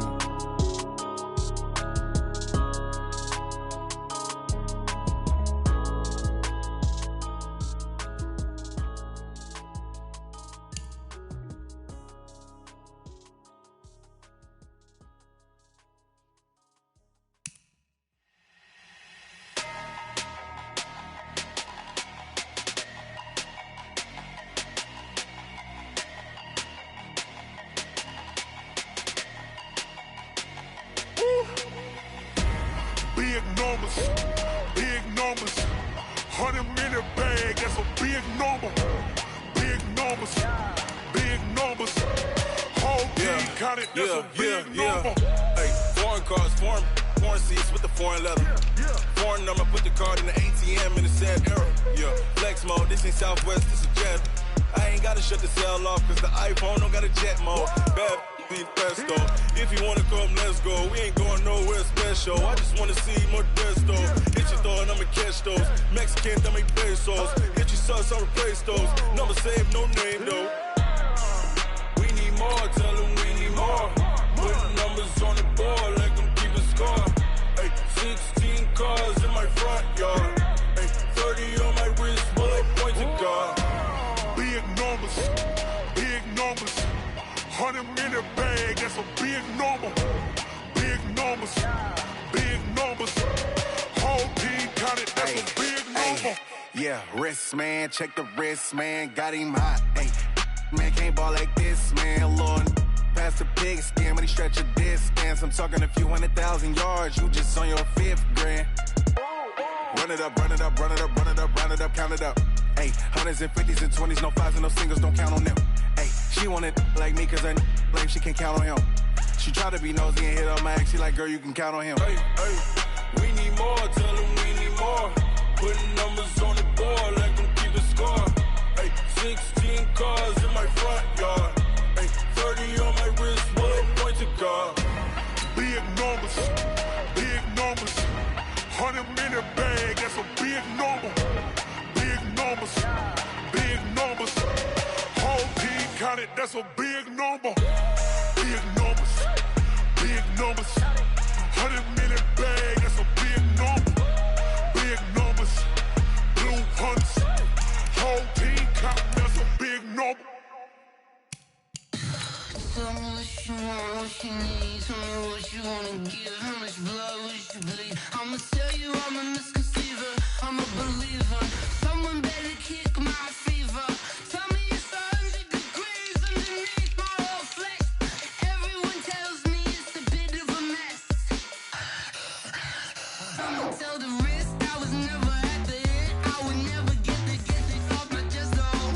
Big numbers, 100 minute bag, that's a big number. Big numbers, whole team counted, that's a big number. Hey, foreign cars, foreign seats with the foreign leather. Foreign number, put the card in the ATM in the sad era. Yeah, flex mode, this ain't Southwest, this is Jet. I ain't gotta shut the cell off, cause the iPhone don't got a jet mode. Bad be presto. If you wanna come, let's go. We ain't going nowhere special. I just wanna see more Modesto. Hit your thought, I'ma catch those. Mexican, that make pesos. Hit your sus, I'll replace those. Number save, no name though. We need more, tell them we need more. Putting on numbers on the board like I'm keeping score. Ay, 16 cars in my front yard. Ay, 30 on my wrist, bullet point to God. Big numbers, 100 in the bag, that's a big number. Big numbers, whole team counted, that's a big number. Yeah, wrist man, check the wrist man, got him hot. Ay, man can't ball like this, man. Lord, past the pig skin when he stretch a distance. I'm talking a few 100,000 yards, you just on your 5th grand. Run it up, run it up, run it up, run it up, run it up, count it up. Ay, hundreds and 50s and 20s, no 5s and no singles, don't count on them. Ay, she want it like me, cause her lame, she can't count on him. She try to be nosy and hit up my ex, she like, girl, you can count on him. Hey, hey, we need more, tell them we need more. Putting numbers on the board like I'm keeping score. Hey, 16 cars in my front yard. Hey, 30 on my wrist, bullet point to God. Big numbers, 100 in the bag, that's a big number. Big numbers, whole team counted, that's a big number. Big numbers, 100 in the bag, that's a big number. Big numbers, blue hunts, whole team counting, that's a big number. Tell me what you want, what you need. Tell me what you wanna give. How much blood would you bleed? I'ma tell you I'm a misconceiver. I'm a believer. Someone better kick my fever. Tell me it's 100 degrees underneath my whole flesh. Everyone tells me it's a bit of a mess. I'ma tell the wrist I was never at the end. I would never get this off my chest though.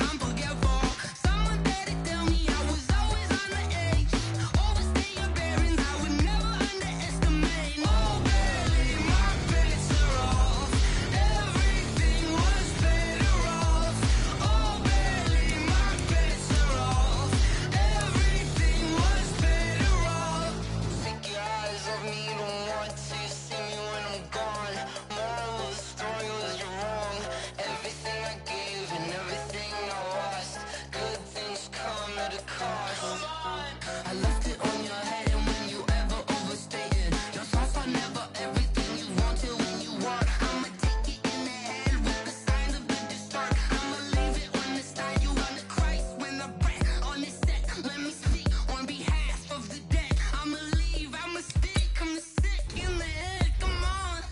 I'm forgetful. Someone better tell me I was always on the edge. Overstay your bearings, I would never underestimate. Oh baby, my bets are off. Everything was better off. Oh baby, my bets are off. Everything was better off. Take your eyes off me, don't want to see me when I'm gone. Moral of the story was you're wrong. Everything I gave and everything I lost. Good things come at a cost. I left it on your head, and when you ever overstay it, your thoughts are never everything you wanted when you want. I'ma take it in the head with the signs of the distort. I'ma leave it on the side. You on the Christ when the breath on the set. Let me speak on behalf of the dead. I'ma leave, I'ma stick, I'm sick in the head. Come on,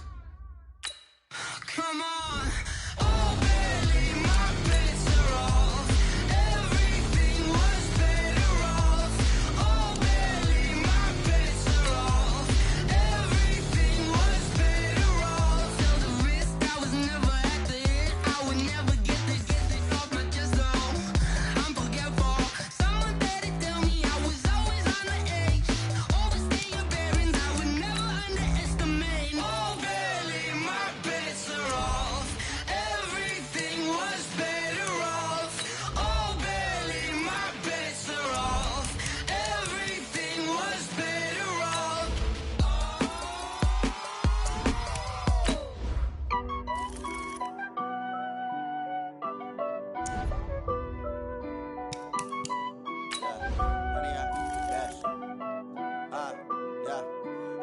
come on. Oh baby, my bets are off. Everything was better off. Oh baby, my bets are off. Everything was better off. Tell the wrist I was never at the end. I would never get this off my chest though. I'm forgetful. Someone better tell me I was always on the edge. Overstay your bearings, I would never underestimate. Oh baby, my bets are off. Everything was better off. Oh baby, my bets are off. Everything was better off.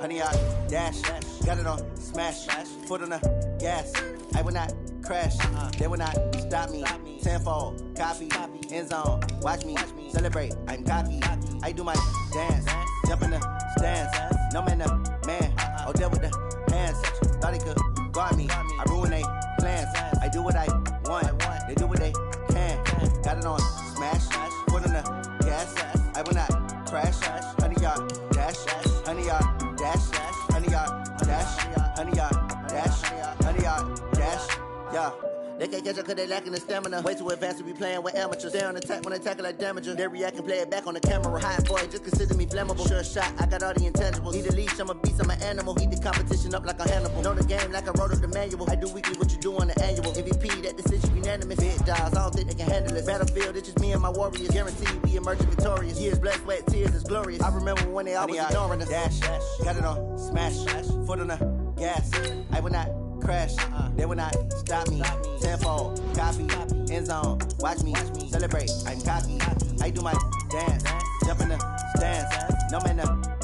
Honey, I dash, got it on smash, foot on the gas. I will not crash, they will not stop me. Tenfold, copy, end zone, watch me celebrate. I'm cocky, I do my dance, jump in the stands. No man, the man, oh, deal with the hands. Thought he could guard me, I ruin they plans. I do what I want, they do what they can. Got it on smash, foot on the gas. I will not crash, honey, y'all dash, honey, y'all dash, honey, y'all dash, honey, y'all dash, honey, y'all dash, yeah. They can't catch up cause they lacking the stamina. Way too advanced to be playing with amateurs. Stay on attack when they tackle like damager. They react and play it back on the camera. Hot boy, just consider me flammable. Sure shot, I got all the intangibles. Need a leash, I'm a beast, I'm an animal. Heat the competition up like a Hannibal. Know the game like I wrote up the manual. I do weekly what you do on the annual. MVP, that decision unanimous. Big dogs, I don't think they can handle it. Battlefield, it's just me and my warriors. Guaranteed we emerging victorious. Years, blood, sweat, tears, it's glorious. I remember when they always ignoring us. Dash, got it on smash, foot on the gas. I will not crash, they will not stop me. Tenfold, copy, end zone, watch me celebrate. I'm cocky, I do my dance, jump in the stands. No man, the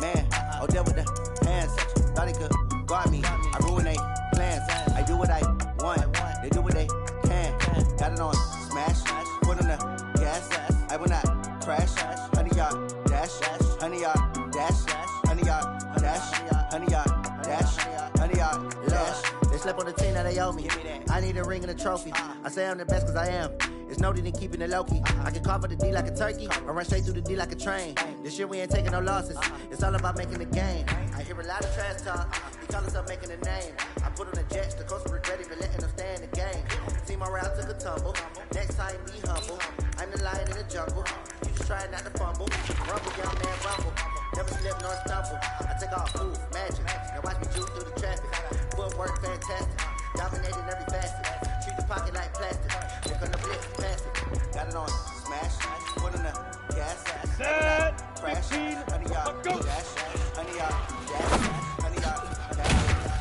Oh, there with the hands. Thought he could guard me. I ruin they plans. I do what I want. They do what they can. Got it on smash. Put on the gas. I will not crash. 100 yard dash. 100 yard dash. 100 yard dash. 100 yard dash. 100 yard dash. They slept on the team that they owe me. I need a ring and a trophy. I say I'm the best cause I am. It's no need in keeping it low-key. I can carve up the D like a turkey or run straight through the D like a train. This year we ain't taking no losses. It's all about making the game. I hear a lot of trash talk. He call us up making a name. I put on the jets. The coach regret even letting them stay in the game. Team around took a tumble. Next time be humble. I'm the lion in the jungle. You just try not to fumble. Rumble, young man, rumble. Never slip nor stumble. I take off move, magic. Now watch me juke through the traffic. Footwork fantastic. Dominated every facet. Treat the pocket like plastic. Here come the blitz, pass it. Got it on smash. Put in the gas. Set. Crash. 15. 100 yard Go. dash. 100 yard dash. 100 yard dash.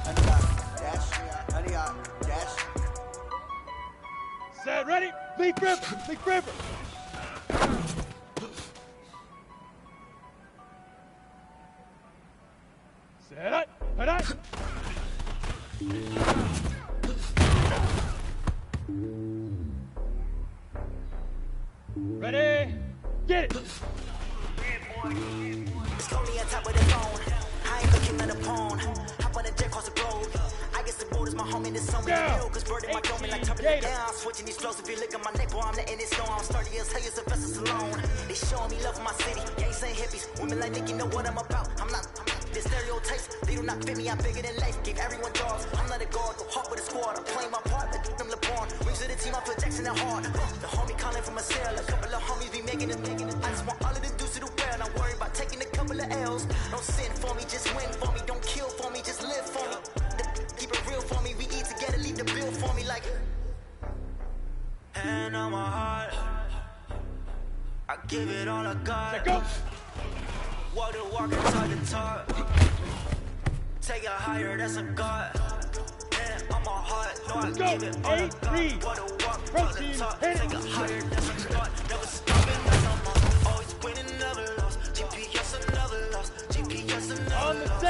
100 yard dash. 100 yard dash. Set. Ready? Leaf river. Leaf river. Set up. Head up. Ready? Get it. It's lonely on top of the phone. I ain't looking at a pawn. Hop on a jet across the globe. I guess the boat is my homie. This song in the hill. Cause bird in my dome and like turbulent it down. Switching these flows. If you look at my neck, boy, I'm letting it snow. I'm sturdy as hell as a vessel Salone. They showing me love for my city. Gangs ain't hippies. Women like think you know what I'm about. I'm not. The stereotypes, they do not fit me, I'm bigger than life. Gave everyone dogs, I'm not a guard, go hard with a squad. I'm playing my part, let them LeBron. Rings to the team, I feel Jackson and hard. The homie calling from a cell, a couple of homies be making it. I just want all of the dudes to do well, not worry about taking a couple of L's. Don't sin for me, just win for me. Don't kill for me, just live for me. Keep it real for me, we eat together, leave the bill for me like. Hand on my heart, I give it all I got. Let go. Walk the walk and talk the talk. Take it higher, that's a god. Hand on my heart, no, I give it all I got. Walk the walk, talk the talk. Take it higher, that's a god. Never stopping, that's I'm on. Always winning, never lost. GPS another loss. GPS another loss.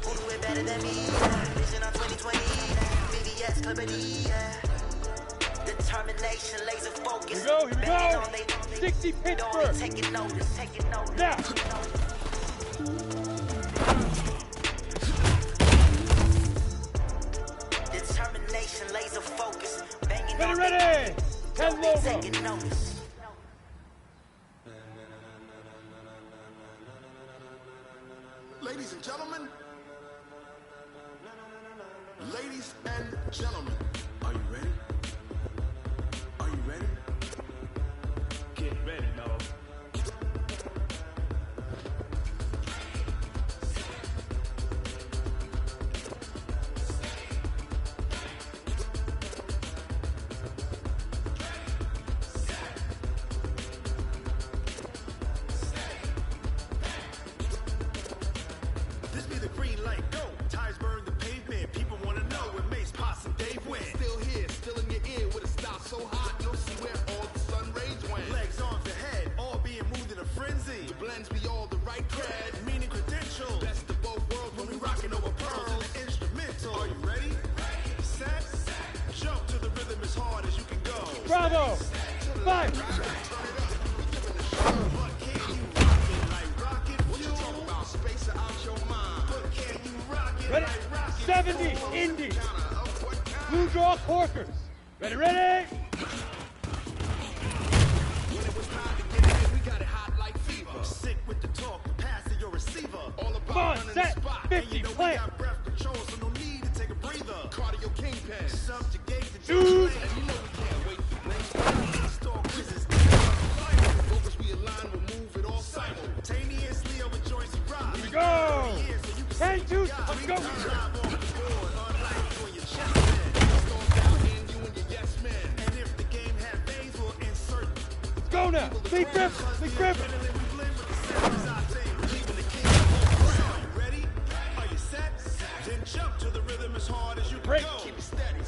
Who do it better than me? Vision on 2020. VVS, Liberty, determination, laser focus. Here we go. 60 Pittsburgh. Taking notice. Now. Determination, laser focus. Banging Ready. 10 logo. Taking notice. Ladies and gentlemen. Ladies and gentlemen. Are you ready? Are you ready? Get ready, no. This be the green light, go. Tires burn the pavement. People want to know where Mace, Posse, and Dave went. Still here, still in your ear with a style so hot. You'll see where all the sun rays went. Legs, arms, and head, all being moved in a frenzy. The blends be all the right cred, meaning credentials. Best of both worlds when we rocking over pearls and the instrumental. Are you ready? Set, jump to the rhythm as hard as you can go. Bravo. 5. Ready? 70 Indy. Blue draw corkers. Ready? When it was time to get it, we got it hot like fever. Sick with the talk, pass to your receiver. All about Come on, running set, the spot. 50, And you know we plant. got breath control, so no need to take a breather. Cardio kingpin, subjugate the Shoot. judge. And you know we can't wait for breaks. Store quizzes, focus we align, we'll move it all simultaneously over joints and rock. Here we go. 10 2. Let's go. Go now. Leaf river. Leaf river. Ready? Are you set? Then jump to the rhythm as hard as you can Break. go. Keep it steady.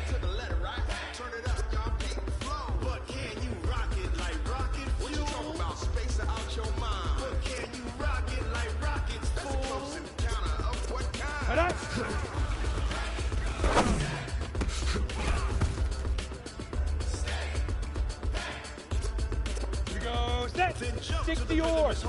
To the letter, right? Turn it up, compete the flow. But can you rock it like rocket fuel? What you talking about? Space out your mind. But can you rock it like rockets? hot. Here we go. Set. 60 oars.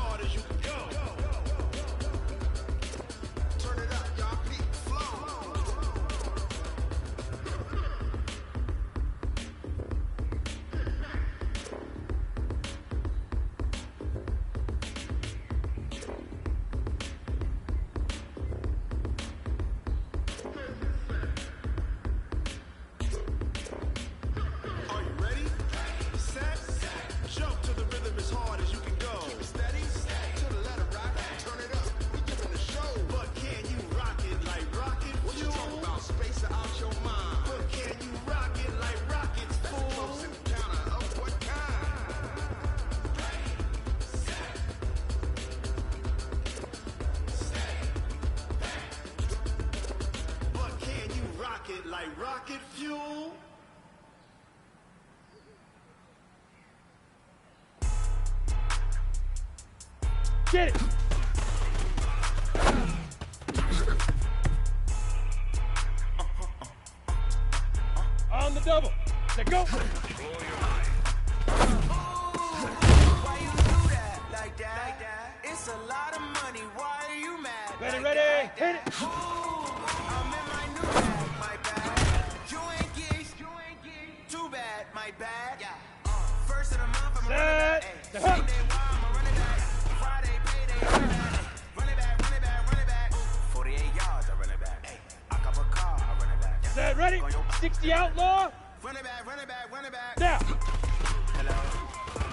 Like rocket fuel. Get it. On the double. Let go. Why you do that like that? It's a lot of money. Why are you mad? Ready, like ready. that? Hit it. I'm in my new bag, my bad. You ain't geeks. Too bad, my bad. First of the month, I'm running back. Sunday, why I'm running back. Friday, payday, running back. Run it back, run it back, run it back. 48 yards, I run it back. I cop a car, I run it back. Set, ready? 60 outlaw. Run it back, run it back, run it back. Now. Hello.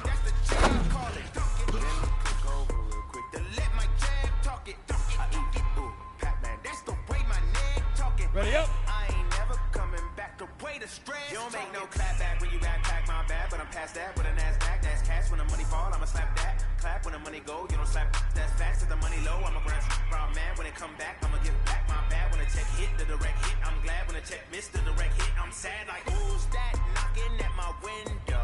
That's the jam, call it. Dunk it. Then click over real quick to let my jam talk it. I eat it. Ooh, Pac-Man, that's the way my neck talking. Ready up. I ain't never coming back the way the stress. You don't make no clap back when you backpack my bad, but I'm past that with a NASDAQ. That's cash when the money fall, I'ma slap that. Clap when the money go, you don't slap. That's fast as the money low. I'ma grab brown man when it come back. I'ma give back my bad when the check hit the direct hit. I'm glad when the check missed the direct hit. I'm sad like who's that knocking at my window?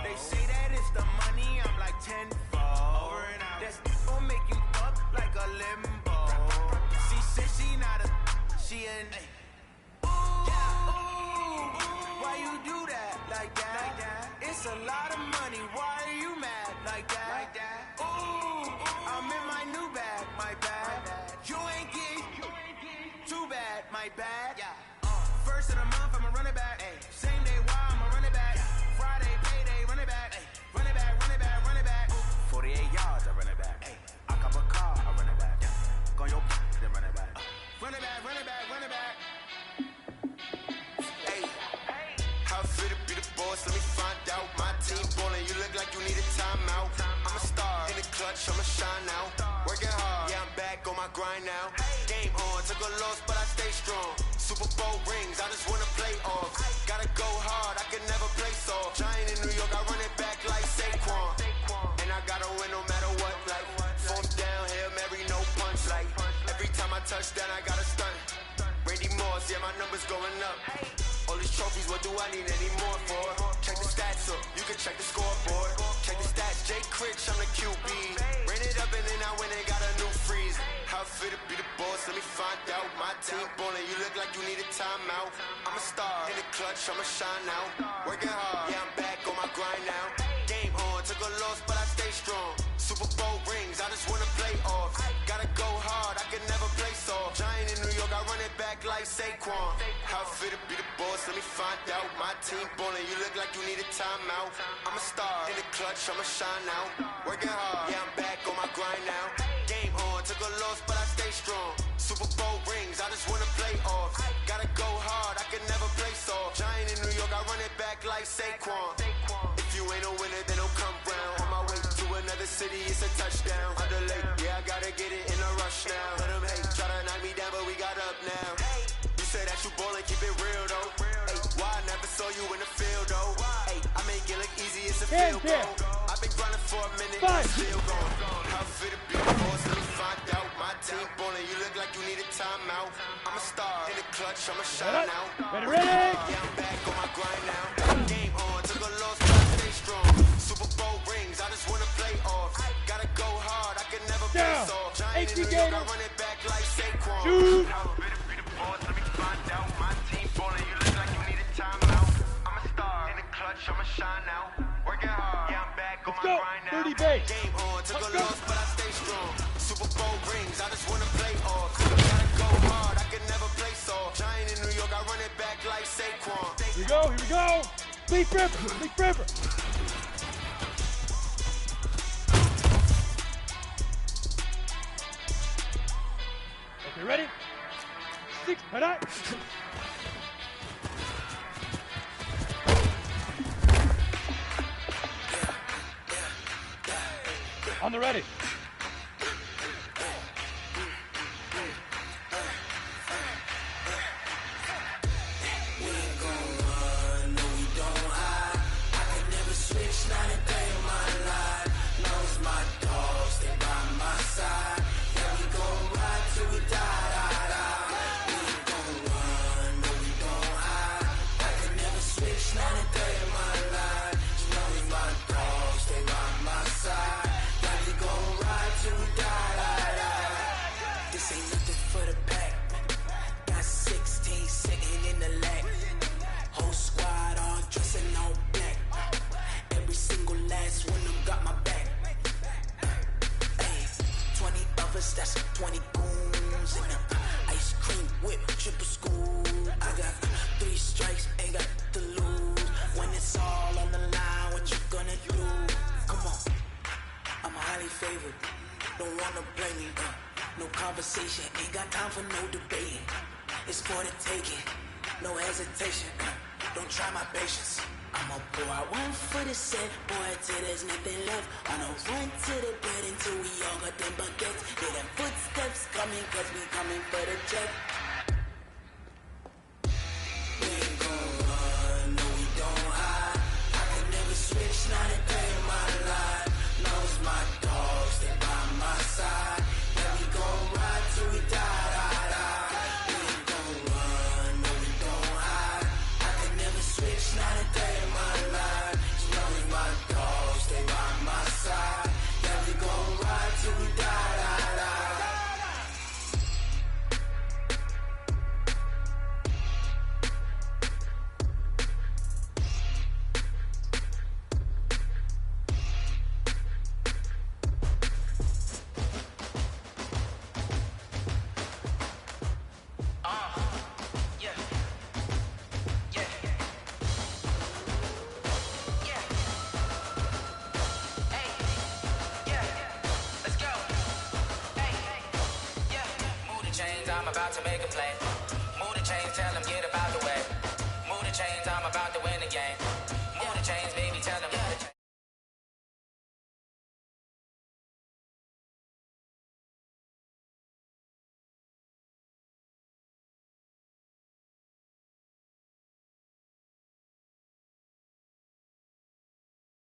They say that it's the money. I'm like tenfold. Over and out. That's gonna make you up like a limbo. She said she not a. She in. Why you do that like that? It's a lot of money. Why are you mad like that? Ooh, I'm in my new bag, my bad. You ain't geek. Too bad, my bad. First of the month, I'ma run it back. Same day, why I'ma run it back. Friday, payday, run it back. Run it back, run it back, run it back. 48 yards, I run it back. I cop a car, I run it back. Go your then run it back. Run it back, run it back, run it back. Hey, how fit to be the boss? Let me find out. My team ballin', you look like you need a timeout. I'm a star in the clutch, I'ma shine now. Working hard, yeah, I'm back on my grind now. Game on, took a loss, but I stay strong. Super Bowl rings, I just wanna play off. Gotta go hard, I can never play soft. Giant in New York, I run it back like Saquon. And I gotta win no matter what, like fourth down, Hail Mary, no punch, like every time I touch down, I gotta stunt. Randy Moss, yeah, my numbers going up. All these trophies, what do I need any more for? Check the stats up, you can check the scoreboard. Check the stats, Jake Critch, I'm the QB. Ran it up and then I went and got a new freeze. How fit to be the boss, let me find out. My team ballin', you look like you need a timeout. I'm a star in the clutch, I'ma shine now. Working hard, yeah, I'm back on my grind now. Game on, took a loss, but I stay strong. Super Bowl rings, I just wanna play off. Gotta go hard, I can never play soft. Giant in New York, I run it back like Saquon. How fit to be the boss, let me find out. My team ballin', you look like you need a timeout. I'm a star in the clutch, I'ma shine now. Working hard, yeah, I'm back on my grind now. Game on, took a loss, but I stay strong. Super Bowl rings, I just wanna play off. Gotta go hard, I can never play soft. Giant in New York, I run it back like Saquon. If you ain't a winner, then don't come round. On my way to another city, it's a touchdown. Underlay, yeah, I gotta get it in a rush now. Let them hate, try to knock me down, but we got up now. You say that you ballin', keep it real though. Hey, why I never saw you in the field though? Hey, I make it look easy, it's a field goal. I've been grinding for a minute, still going. How fit to be the boss, let me find out. My team ballin', you look like you need a timeout. I'm a star in the clutch, I'ma shine now. Ready? Yeah, I'm back on my grind now. Game on, took a loss, but I stay strong. Super Bowl rings, I just wanna play off. Gotta go hard, I can never play soft. Giant in New York, I run it back like Saquon. Leaf River, Leaf River. Okay, ready? 6, tonight. On the ready. That's 20 goons in the ice cream whip, triple school. I got 3 strikes, ain't got to lose. When it's all on the line, what you gonna do? Come on, I'm highly favored. Don't wanna blame me, no conversation, ain't got time for no debating. It's for the taking, no hesitation. Don't try my patience. I'ma pour out one for the set, boy, till there's nothing left. On a run to the bed until we all got them buckets. Hear them footsteps coming, cause we coming for the check. We ain't gon' run, no we don't hide. I can never switch, not a day in my life. Knows my dogs, they by my side. Yeah, we gon' ride till we die, die, die. We ain't gon' run, no we don't hide. I can never switch, not a day in my life. Knows my dogs, they by my side. Yeah, we gon' ride till we die, die, die. I'm about to make a play. Move the chains, tell them get up out the way. Move the chains, I'm about to win the game.